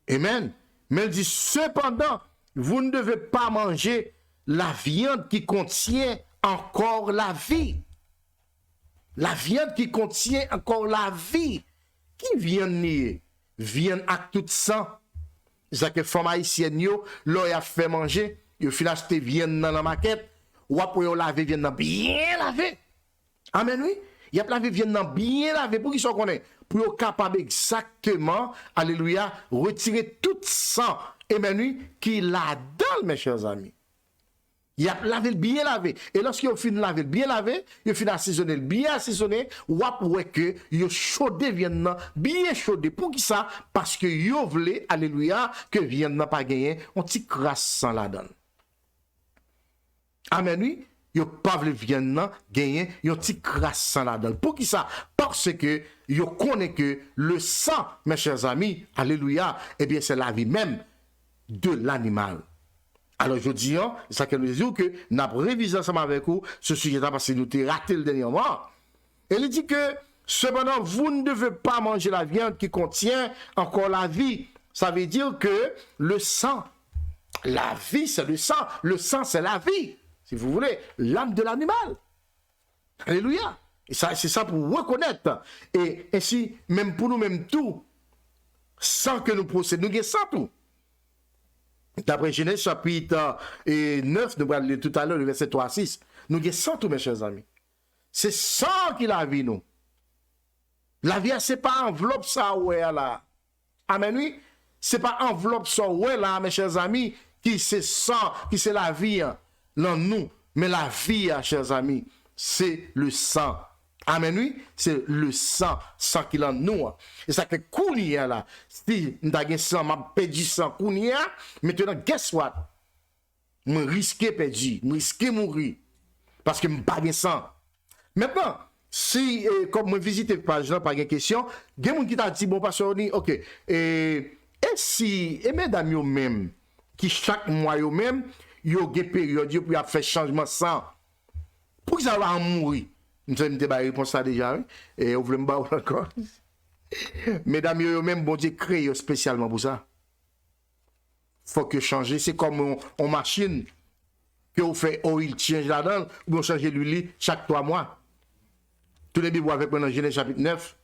Amen. Mais il dit, cependant, vous ne devez pas manger la viande qui contient encore la vie. La viande qui contient encore la vie. Qui vient nier? Vient avec tout sang. C'est que les femmes haïtiennes, leur a fait manger, ils ont acheté viande dans la maquette, ou après, ils lavé viande bien lavé. Amen, oui. Il y a plein de viande bien lavé pour qu'ils soient connus, pour être capable exactement, alléluia, retirer tout sang, et maintenant, qui là-dedans, mes chers amis. Il a lavé bien lavé. Et lorsqu'il a fini de laver bien lavé, il a fini assaisonner bien assaisonné, ou après que il a chaudé viande bien chaudé. Pour qui ça? Parce que il voulait, alléluia, que viande n'a pas gagné, on t'y crasse sans la donne. Amen, oui. Yo pas vle viande gagner, yo ti crasse sans la donne. Pour qui ça? Parce que yo connaît que le sang, mes chers amis, alléluia, eh bien c'est la vie même de l'animal. Alors je dis, ça que nous disons que nous avons révisé ensemble avec vous ce sujet-là parce que nous avons raté le dernier mois. Et il dit que cependant vous ne devez pas manger la viande qui contient encore la vie. Ça veut dire que le sang, la vie c'est le sang c'est la vie. Si vous voulez, l'âme de l'animal. Alléluia. Et ça, c'est ça pour reconnaître. Et ainsi, même pour nous-mêmes tout, sans que nous procédons, nous avons sans tout. D'après Genèse chapitre 9, nous allons lire tout à l'heure, le verset 3 à 6, nous avons sans tout, mes chers amis. C'est sans qui la vie, nous. La vie, c'est pas enveloppe ça, ouais, là. Amen, oui. C'est pas enveloppe ça, ouais, là, mes chers amis, qui c'est sans, qui c'est la vie, hein. Non, nous, mais la vie, chers amis, c'est le sang. Amen, oui, c'est le sang qui est en nous. Et ça fait kounia là. Si nous avons sang, m'a perdu sang kounia, maintenant, guess what? Je risque perdu, je risque mourir. Parce que je n'ai pas de sang. Maintenant, si, comme je visite la page, pas de question, il y a des gens qui t'a dit, bon, pasteur, ok, et si, et mesdames, yo même, qui chaque mois, yo même, yo gen période pour faire changement sang. Pour que ça va mourir. Nous avons une réponse à déjà, et vous voulez me battre encore. Mesdames, yo même bon Dieu créé spécialement pour ça. Faut que changer, c'est comme en machine. que vous faites oil change là-dedans, ou vous changez l'huile chaque 3 mois. Tous les Bibles avec moi dans Genèse chapitre 9.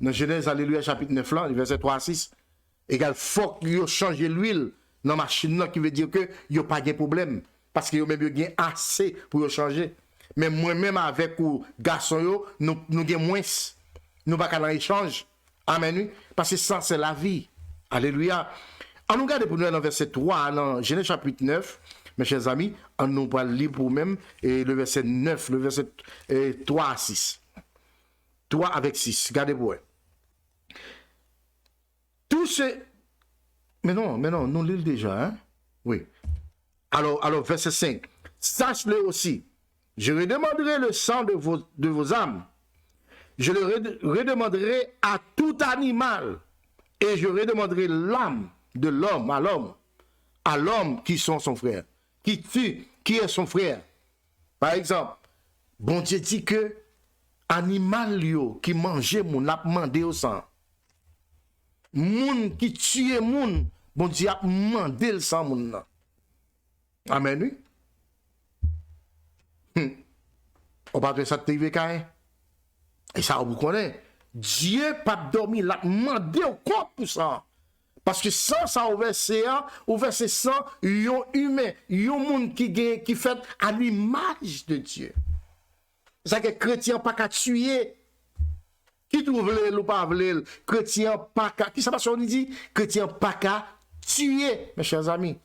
Dans Genèse, alléluia, chapitre 9 là, verset 3 à 6. Égal, faut que vous changez l'huile dans la machine là, qui veut dire que vous n'avez pas de problème. Parce que vous même avez assez pour changer. Mais moi-même avec les garçons, nous avons moins. Nous ne pouvons pas échange. Amen. Parce que ça, c'est la vie. Alléluia. On nous regarde pour nous dans verset 3, dans Genèse chapitre 9. Mes chers amis, on nous va lire pour même et le verset 9, le verset 3 à 6. 3 avec 6. Regardez pour eux. Tout ce... Mais non, nous lisons déjà, hein? Oui. Alors, verset 5. Sache-le aussi. Je redemanderai le sang de vos âmes. Je le redemanderai à tout animal. Et je redemanderai l'âme de l'homme à l'homme qui sont son frère. Qui tue, qui est son frère. Par exemple, bon Dieu dit que animal yo qui mangeait moun a demandé au sang. Moun qui tue moun, bon Dieu a demandé le sang moun nan. Amen, oui. On parle de ça de TV Kain. Et ça, vous connaissez. Dieu pas dormi, l'a demandé au compte pour ça. Parce que sans ça, au verset 100, yon humain, yon monde qui fait à l'image de Dieu. C'est que chrétien pas qu'à tuer. Qui trouve le ou pas le chrétien pas qu'à. Qui ça passe on dit? Chrétien pas qu'à tuer, mes chers amis.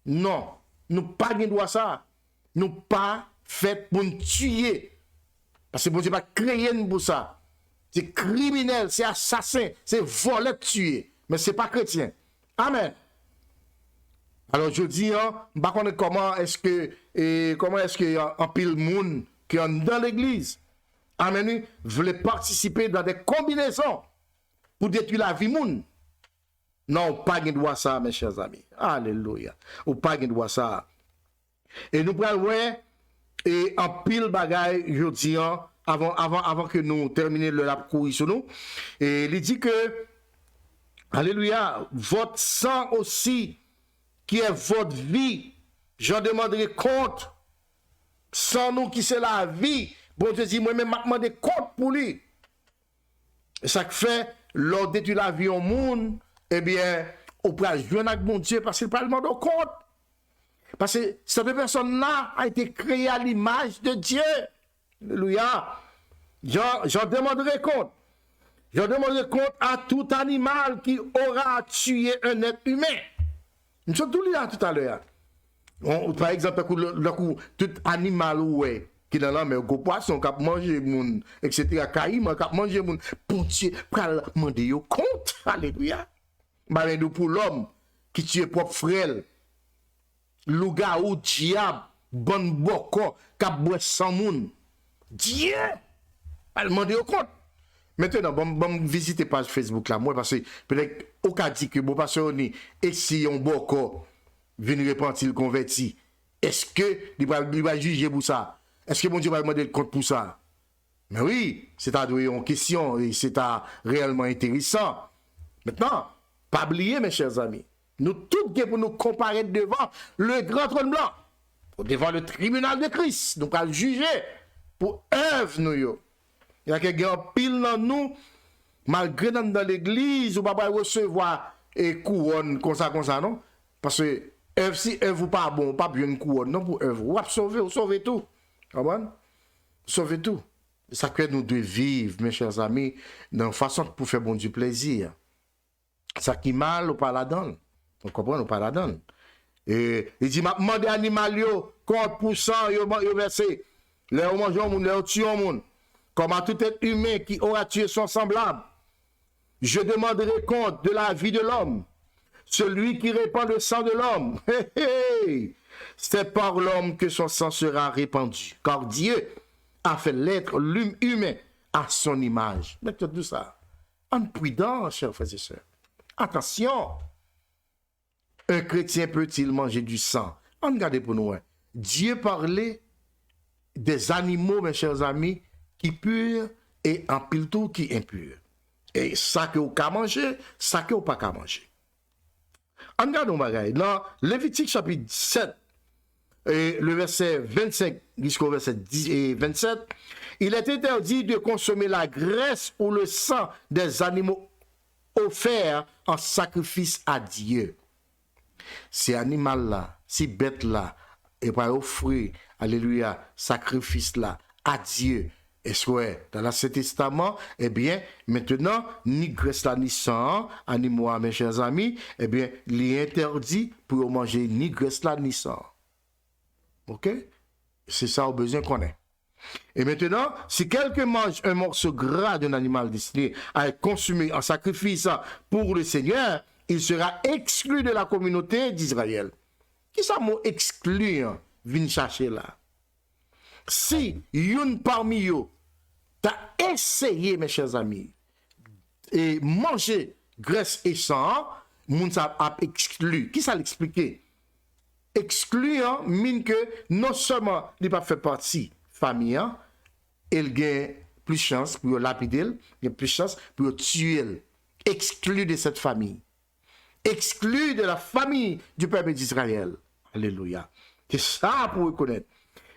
Non, nous pas de droit ça. Nous pas fait pour nous tuer. Parce que bon Dieu pas créé pour ça. C'est criminel, c'est assassin, c'est voleur tuer. Mais ce n'est pas chrétien. Amen. Alors je dis, comment est-ce que en pile monde qui est dans l'église, amen, voulait participer dans des combinaisons pour détruire la vie monde. Non, pas de droit ça, mes chers amis. Alléluia. Ou pas de droit ça. Et nous prenons et en pile bagaille, je dis, avant que nous terminions le lap cours sur nous, et il dit que alléluia, votre sang aussi, qui est votre vie, j'en demanderai compte. Sans nous qui c'est la vie, bon Dieu dit, moi-même, je demande compte pour lui. Et ça fait, lors de la vie au monde, eh bien, on peut jouer avec mon Dieu parce qu'il ne demande compte. Parce que cette personne-là a été créée à l'image de Dieu. Alléluia. J'en demanderai compte. Je demanderai compte à tout animal qui aura tué un être humain. Nous sommes tous là tout à l'heure. Par exemple, tout animal qui dans la mer, go poisson, qui a mangé moun, etc., caïman, qui a mangé moun, pour tuer, pour demander compte. Alléluia. Mais pour l'homme qui tue propre frère, loup-garou, diable, bon boko, qui a boit sans moun. Dieu, elle demander compte. Maintenant, bon visiter page Facebook là, moi, parce que peut-être, au cas dit que bon pasteur ni, et si on boko, vient repentir, converti, est-ce que il va juger pour ça? Est-ce que mon Dieu va demander compte pour ça? Mais oui, c'est à une question, et c'est réellement intéressant. Maintenant, pas oublier, mes chers amis, nous tous pour nous comparer devant le grand trône blanc, devant le tribunal de Christ, nous allons juger pour œuvre nous. Il y a quelqu'un pile dans nous, malgré dans l'église, ou pas recevoir et couronne comme ça, non? Parce que si œuvre pas bon, pas bien couronne, non pour œuvre. Ou sauver tout. Comprends? Sauver tout. Ça que nous devons vivre, mes chers amis, dans façon pour faire bon Dieu plaisir. Ça qui mal, ou pas la donne. Vous comprenez, ou pas la donne. Et il dit, m'a demandé animal yo, compte pour cent, yo versé. Les mangent au monde, les tuent au monde. Comme à tout être humain qui aura tué son semblable, je demanderai compte de la vie de l'homme. Celui qui répand le sang de l'homme, c'est par l'homme que son sang sera répandu. Car Dieu a fait l'être humain à son image. Mettez tout ça. En prudent, chers frères et sœurs. Attention. Un chrétien peut-il manger du sang? Regardez pour nous. Dieu parlait des animaux, mes chers amis, qui pur et en pile tout qui impur. Et ça que vous pouvez manger, ça que vous ne pouvez pas manger. En regardant bagaille, dans Lévitique chapitre 7, et le verset 25 jusqu'au verset 10 et 27, il est interdit de consommer la graisse ou le sang des animaux offerts en sacrifice à Dieu. Ces animaux-là, ces bêtes-là, et pas offrir, alléluia, sacrifice-là à Dieu. Et soit dans l'Ancien Testament, eh bien, maintenant, ni graisse là, ni sang, animaux, mes chers amis, eh bien, il est interdit pour manger ni graisse là, ni sang. Ok? C'est ça au besoin qu'on ait. Et maintenant, si quelqu'un mange un morceau gras d'un animal destiné à être consumé en sacrifice pour le Seigneur, il sera exclu de la communauté d'Israël. Qui ça m'a exclu, vient chercher là? Si une parmi eux t'a essayé, mes chers amis, et manger graisse et sang, moun sa a exclu. Qui ça l'expliquer? Excluant mine que non seulement il pas fait partie famille, il gagne plus chance pour lapider, il a plus chance pour tuer. Exclu de cette famille. Exclu de la famille du peuple d'Israël. Alléluia. C'est ça pour reconnaître.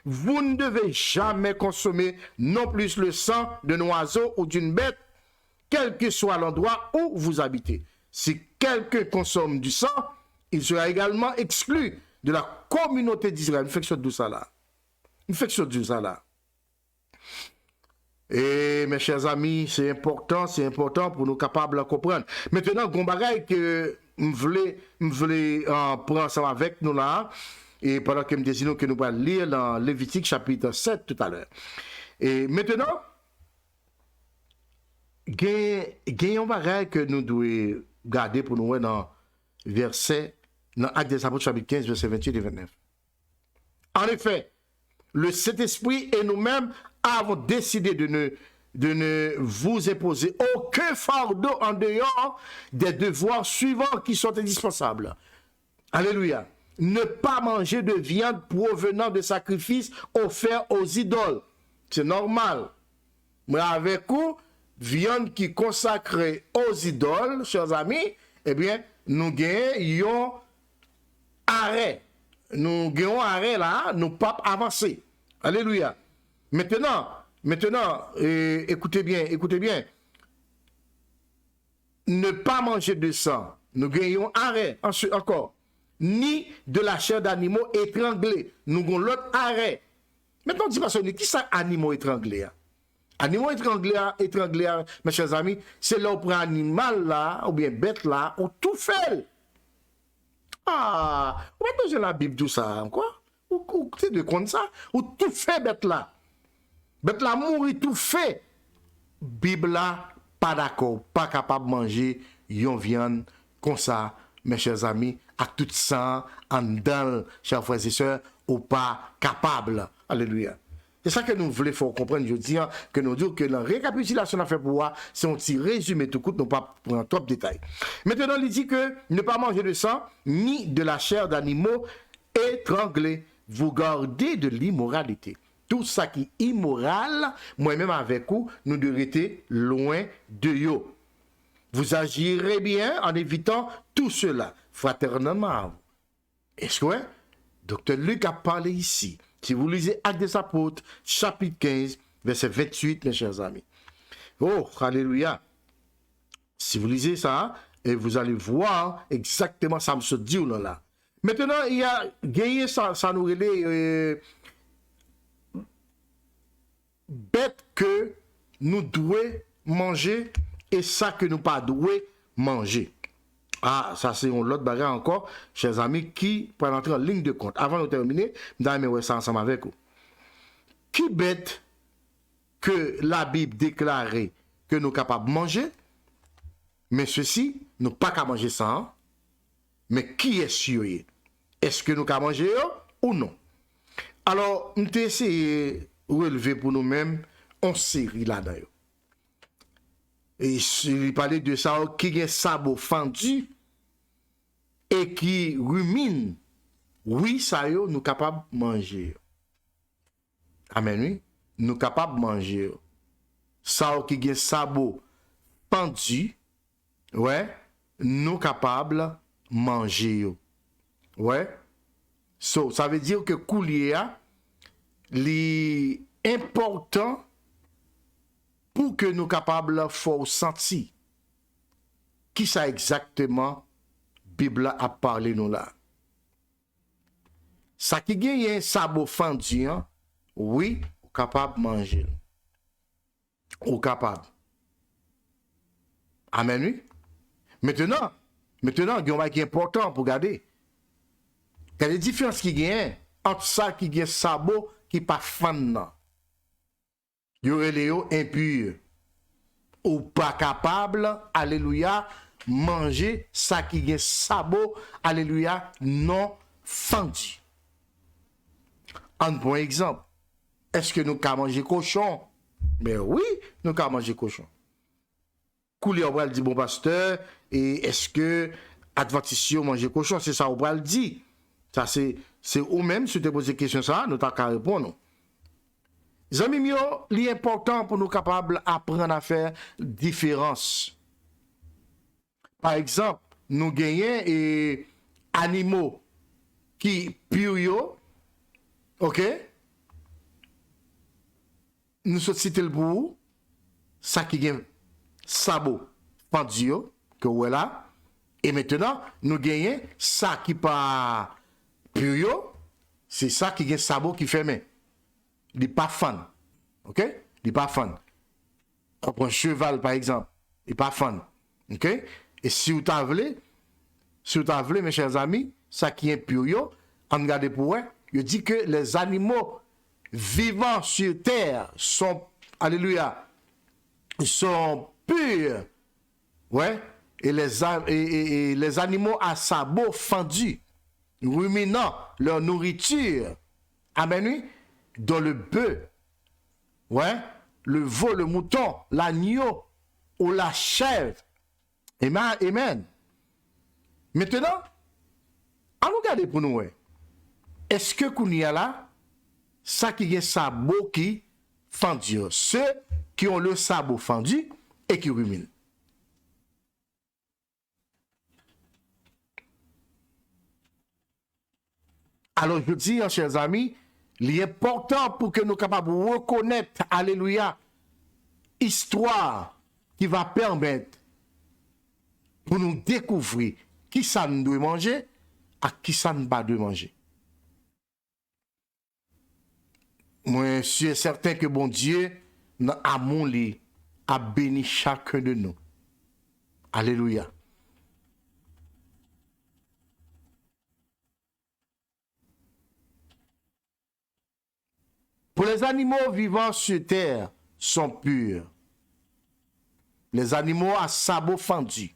Vous ne devez jamais consommer non plus le sang d'un oiseau ou d'une bête, quel que soit l'endroit où vous habitez. Si quelqu'un consomme du sang, il sera également exclu de la communauté d'Israël. Une fait de ça là. Une fait de ça là. Et mes chers amis, c'est important pour nous capables de comprendre. Maintenant, Gombagaï que je voulais prendre ça avec nous là, et pendant que me désignons que nous allons lire dans Lévitique chapitre 7 tout à l'heure. Et maintenant, il y a un bagage que nous devons garder pour nous dans verset, dans Actes des Apôtres chapitre 15, verset 28 et 29. En effet, le Saint-Esprit et nous-mêmes avons décidé de ne vous imposer aucun fardeau en dehors des devoirs suivants qui sont indispensables. Alléluia. Ne pas manger de viande provenant de sacrifices offerts aux idoles. C'est normal. Mais avec vous, viande qui est consacrée aux idoles, chers amis, eh bien, nous gagnons arrêt. Nous gagnons arrêt là, nous pas avancer. Alléluia. Maintenant, écoutez bien. Ne pas manger de sang. Nous gagnons arrêt. Ensuite, encore. Ni de la chair d'animaux étranglés. Nous gagnons l'autre arrêt. Maintenant, dis-moi, qui ça, animaux étranglés? Animaux étranglés, mes chers amis, c'est là où prend animal là, ou bien bête là, ou tout fait. Ah, on va besoin la Bible tout ça, quoi? Ou c'est de compte ça? Ou tout fait bête là? Bête là mourir tout fait. Bible là, pas d'accord, pas capable de manger yon viande comme ça, mes chers amis, à tout sang, en dedans, chers frères et sœurs, ou pas capable. Alléluia. C'est ça que nous voulons faire comprendre, je dis, que nous disons que la récapitulation à faire pour voir, c'est un petit résumé tout court, non pas prendre trop de détails. Maintenant, il dit que ne pas manger de sang, ni de la chair d'animaux étranglés, vous gardez de l'immoralité. Tout ça qui est immoral, moi-même avec vous, nous devons être loin de yo. Vous agirez bien en évitant tout cela, fraternellement. Est-ce que, Dr. Luc a parlé ici? Si vous lisez Actes des Apôtres, chapitre 15, verset 28, mes chers amis. Oh, alléluia. Si vous lisez ça, et vous allez voir exactement ça me se dit là. Maintenant, il y a gagné ça nous relève bête que nous devons manger et ça que nous pas devons manger. Ah, ça c'est un autre bagarre encore, chers amis, qui peut entrer en ligne de compte. Avant de terminer, nous allons ça ensemble avec vous. Qui bête que la Bible déclarait que nous sommes capables de manger, mais ceci, nous pas qu'à manger ça, hein? Mais qui est sûr? Est-ce que nous sommes manger ou non? Alors, nous allons essayer de relever pour nous-mêmes en série là-dedans. Et il parlait de ça qui a sabot fendu et qui rumine. Oui, ça y est, nous capables de manger. Amen, oui. Nous capables de manger. Ça qui a sabot fendu, ouais, nous capables de manger. Ouais. So, ça veut dire que coulier est important pour que nous capables de sentir qui ça exactement Bible a parlé nous là. Ça qui gagne un sabot fendu, oui, ou capable de manger. Ou capable. Amen, oui. Maintenant, il y a un truc qui est important pour garder. Il y a des différences qui gagnent entre ça qui gagne sabot qui pas fan. Il y aurait les impurs. Ou pas capable, alléluia, manger ça qui gagne sabot, alléluia, non fendu. Un bon exemple. Est-ce que nous pouvons manger cochon? Mais oui, nous pouvons manger cochon. Couler on va le dire, bon pasteur, et est-ce que adventistes manger cochon? C'est ça, on va le dire. Ça, c'est ou même, si tu te poses des questions, ça, nous t'as qu'à répondre. Les amis, l'important pour nous capables d'apprendre à faire différence. Par exemple, nous gagnons et animaux qui purent, ok? Nous sommes cités le bout, ça qui gagne sabot pendu, que voilà. Et maintenant, nous gagnons ça qui pas pur, c'est ça qui gagne sabot qui ferme. Il n'est pas fan. Ok? Il n'est pas fan. On prend un cheval, par exemple. Il n'est pas fan. Ok? Et si vous t'avez, mes chers amis, ça qui est pur, on regarde pour eux, il dit que les animaux vivant sur terre sont, alléluia, sont purs. Ouais? Et les animaux à sabots fendus, ruminant leur nourriture. Amen, oui? Dans le bœuf, ouais, le veau, le mouton, l'agneau ou la chèvre. Amen. Amen. Maintenant, allons regarder pour nous. Ouais. Est-ce que Kounia là, ça qui est sabot qui fendu, ceux qui ont le sabot fendu et qui ruminent. Alors je dis, chers amis, l'important pour que nous soyons capables de reconnaître, alléluia, histoire qui va permettre pour nous découvrir qui ça nous doit manger et qui ça ne doit pas manger. Moi, je suis certain que bon Dieu, dans amour, a béni chacun de nous. Alléluia. Pour les animaux vivant sur terre sont purs. Les animaux à sabots fendus.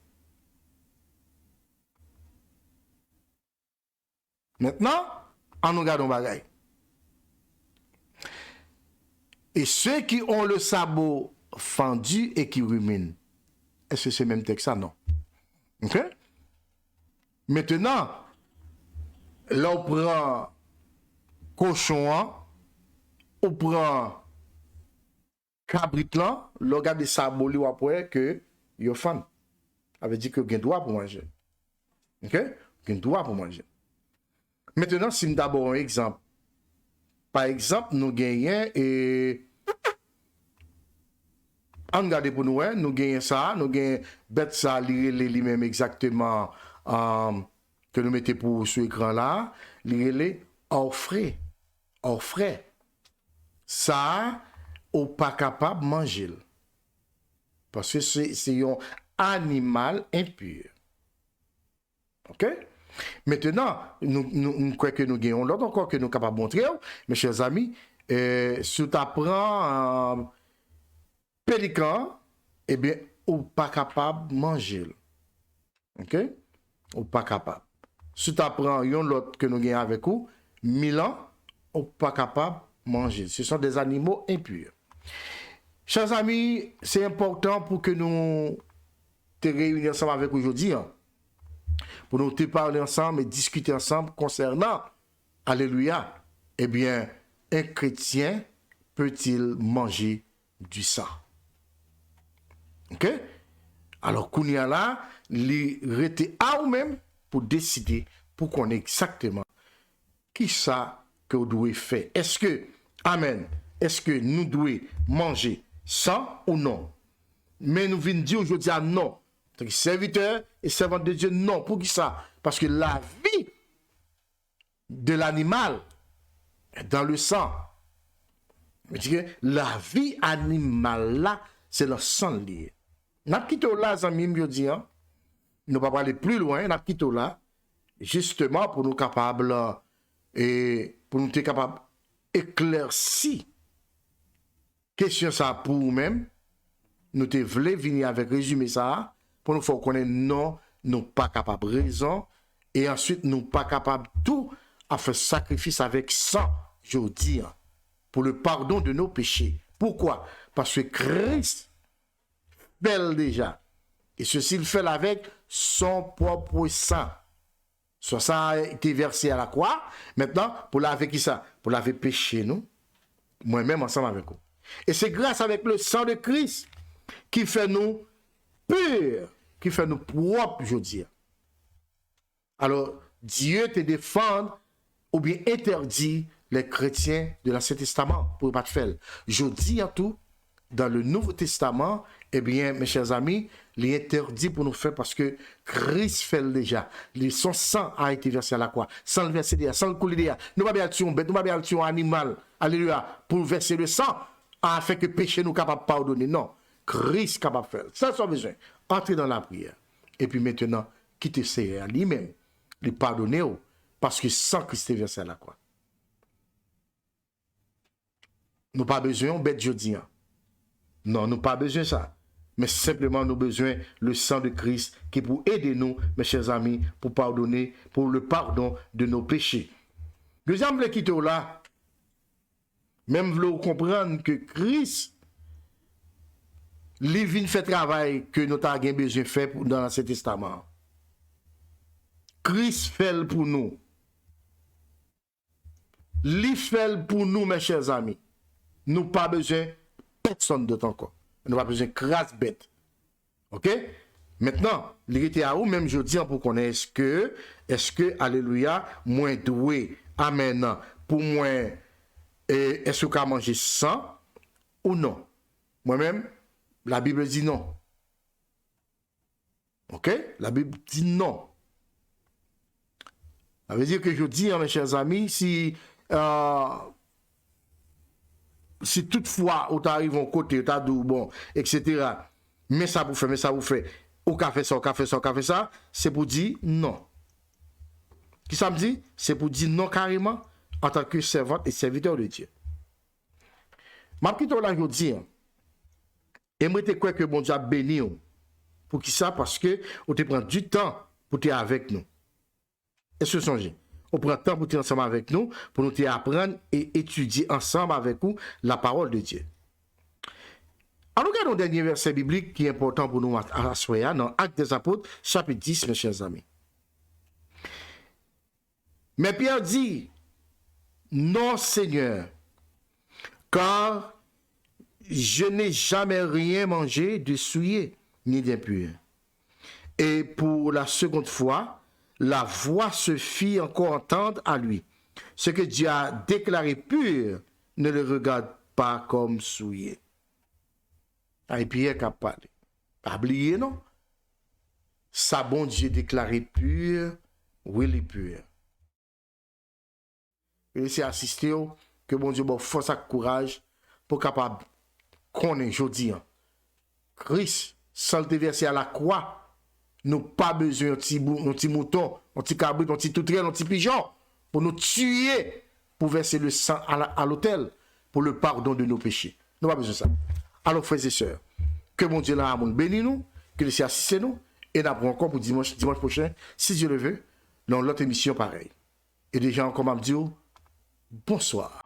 Maintenant, on regarde un bagaille. Et ceux qui ont le sabot fendu et qui ruminent. Est-ce que c'est le même texte ça? Non. Ok? Maintenant, là on prend cochon, on prend cabrit là, on regarde des sabots li après que yo fan. Ça veut dire que vous avez droit pour manger. Ok? Vous avez droit pour manger. Maintenant, si nous d'abord un exemple. Par exemple, nous gagnons et on regarde pour nous, nous gagnons ça, nous gagnons bête ça, les mêmes exactement que nous mettons pour ce écran là, les hors frais. Hors frais. Ça, on pas capable de manger. Parce que c'est un animal impur. OK? Maintenant, nous croyons que nous gagnons l'autre encore que nous sommes capables de montrer, mes chers amis, si tu apprends pélican, eh bien, ou pas capable de manger. OK? Ou pas capable. Si tu apprends l'autre que nous gagnons avec vous, Milan, ou pas capable de manger. Ce sont des animaux impurs. Chers amis, c'est important pour que nous te réunions ensemble avec aujourd'hui. Pour nous te parler ensemble et discuter ensemble concernant, alléluia, eh bien, un chrétien peut-il manger du sang? Ok? Alors, Kounia là, il rete à ou même pour décider, pour qu'on ait exactement qui ça que vous devez faire? Est-ce que, amen, est-ce que nous devons manger sans ou non? Mais nous venons dire aujourd'hui à non. Donc, serviteur et servante de Dieu, non. Pour qui ça? Parce que la vie de l'animal est dans le sang. La vie animale là, c'est le sang lié. N'a quitté là, amis, je dis, hein? Nous ne pouvons pas aller plus loin, n'a quitté là, justement pour nous capables et pour nous être capables d'éclaircir question ça pour nous-mêmes. Nous te voulons venir avec résumé ça pour nous faire connaître non, nous pas capables raison et ensuite nous pas capables tout à faire sacrifice avec sang, je dis, hein, pour le pardon de nos péchés. Pourquoi? Parce que Christ fait déjà. Et ceci il fait avec son propre sang. Soit ça a été versé à la croix. Maintenant, pour laver qui ça? Pour laver péché, nous. Moi-même ensemble avec vous. Et c'est grâce avec le sang de Christ qui fait nous purs, qui fait nous propres, je dis. Alors, Dieu te défend ou bien interdit les chrétiens de l'Ancien Testament pour ne pas te faire. Je dis en tout, dans le Nouveau Testament, eh bien, mes chers amis, il est interdit pour nous faire parce que Christ fait déjà. Son sang a été versé à la croix. Sans le verser derrière, sans le couler derrière. Nous ne pouvons pas tuer un bête, nous ne pouvons pas tuer un animal. Alléluia. Pour verser le sang, afin que le péché nous capable de pardonner. Non. Christ est capable de faire. Ça, c'est besoin. Entrez dans la prière. Et puis maintenant, quittez Seigneur lui-même. Lui pardonner parce que sans Christ est versé à la croix. Nous n'avons pas besoin de bête jeudi. Non, nous n'avons pas besoin de ça. Mais simplement, nous avons besoin le sang de Christ qui est pour aider nous, mes chers amis, pour pardonner, pour le pardon de nos péchés. Deuxième blé qui est là, même vous comprendre que Christ, lui vient faire travail que nous avons besoin de faire dans l'Ancien Testament. Christ fait pour nous. Lui fait pour nous, mes chers amis. Nous n'avons pas besoin de personne d'autre encore. Nous n'avons pas besoin de crasse bête. OK? Maintenant, l'irrité à vous, même je dis pour qu'on est-ce que, alléluia, moins doué, amen, pour moi, est-ce qu'on a mangé sans ou non? Moi-même, la Bible dit non. OK? La Bible dit non. Ça veut dire que je dis, mes chers amis, si toutefois, on t'arrive en côté, t'as dit, bon, etc., mais ça vous fait, au café ça, c'est pour dire non. Qui ça me dit? C'est pour dire non carrément en tant que servante et serviteur de Dieu. Ma petite là, je dis, et moi, te crois que bon Dieu a béni, pour qui ça? Parce que on te prend du temps pour être avec nous. Et ce songez. On prend le temps pour être ensemble avec nous, pour nous apprendre et étudier ensemble avec vous la parole de Dieu. Alors, regardons le dernier verset biblique qui est important pour nous à soir, dans Actes des Apôtres, chapitre 10, mes chers amis. Mais Pierre dit, non Seigneur, car je n'ai jamais rien mangé de souillé ni d'impur. Et pour la seconde fois, la voix se fit encore entendre à lui. Ce que Dieu a déclaré pur, ne le regarde pas comme souillé. Et Pierre qui a parlé. Pas oublié, non? Ça, bon Dieu déclaré pur, oui, il est pur. Et c'est assister que bon Dieu bon force et courage pour capable connaître aujourd'hui. Christ, sans le verser à la croix, nous pas besoin d'un petit mouton, un petit cabrit, un petit toutrel, un petit pigeon pour nous tuer, pour verser le sang à l'autel pour le pardon de nos péchés. Nous pas besoin de ça. Alors, frères et sœurs, que mon Dieu l'amour bénisse nous, que le Seigneur assiste nous, et nous avons encore pour dimanche prochain, si Dieu le veut, dans l'autre émission pareille. Et déjà, encore m'a dit, bonsoir.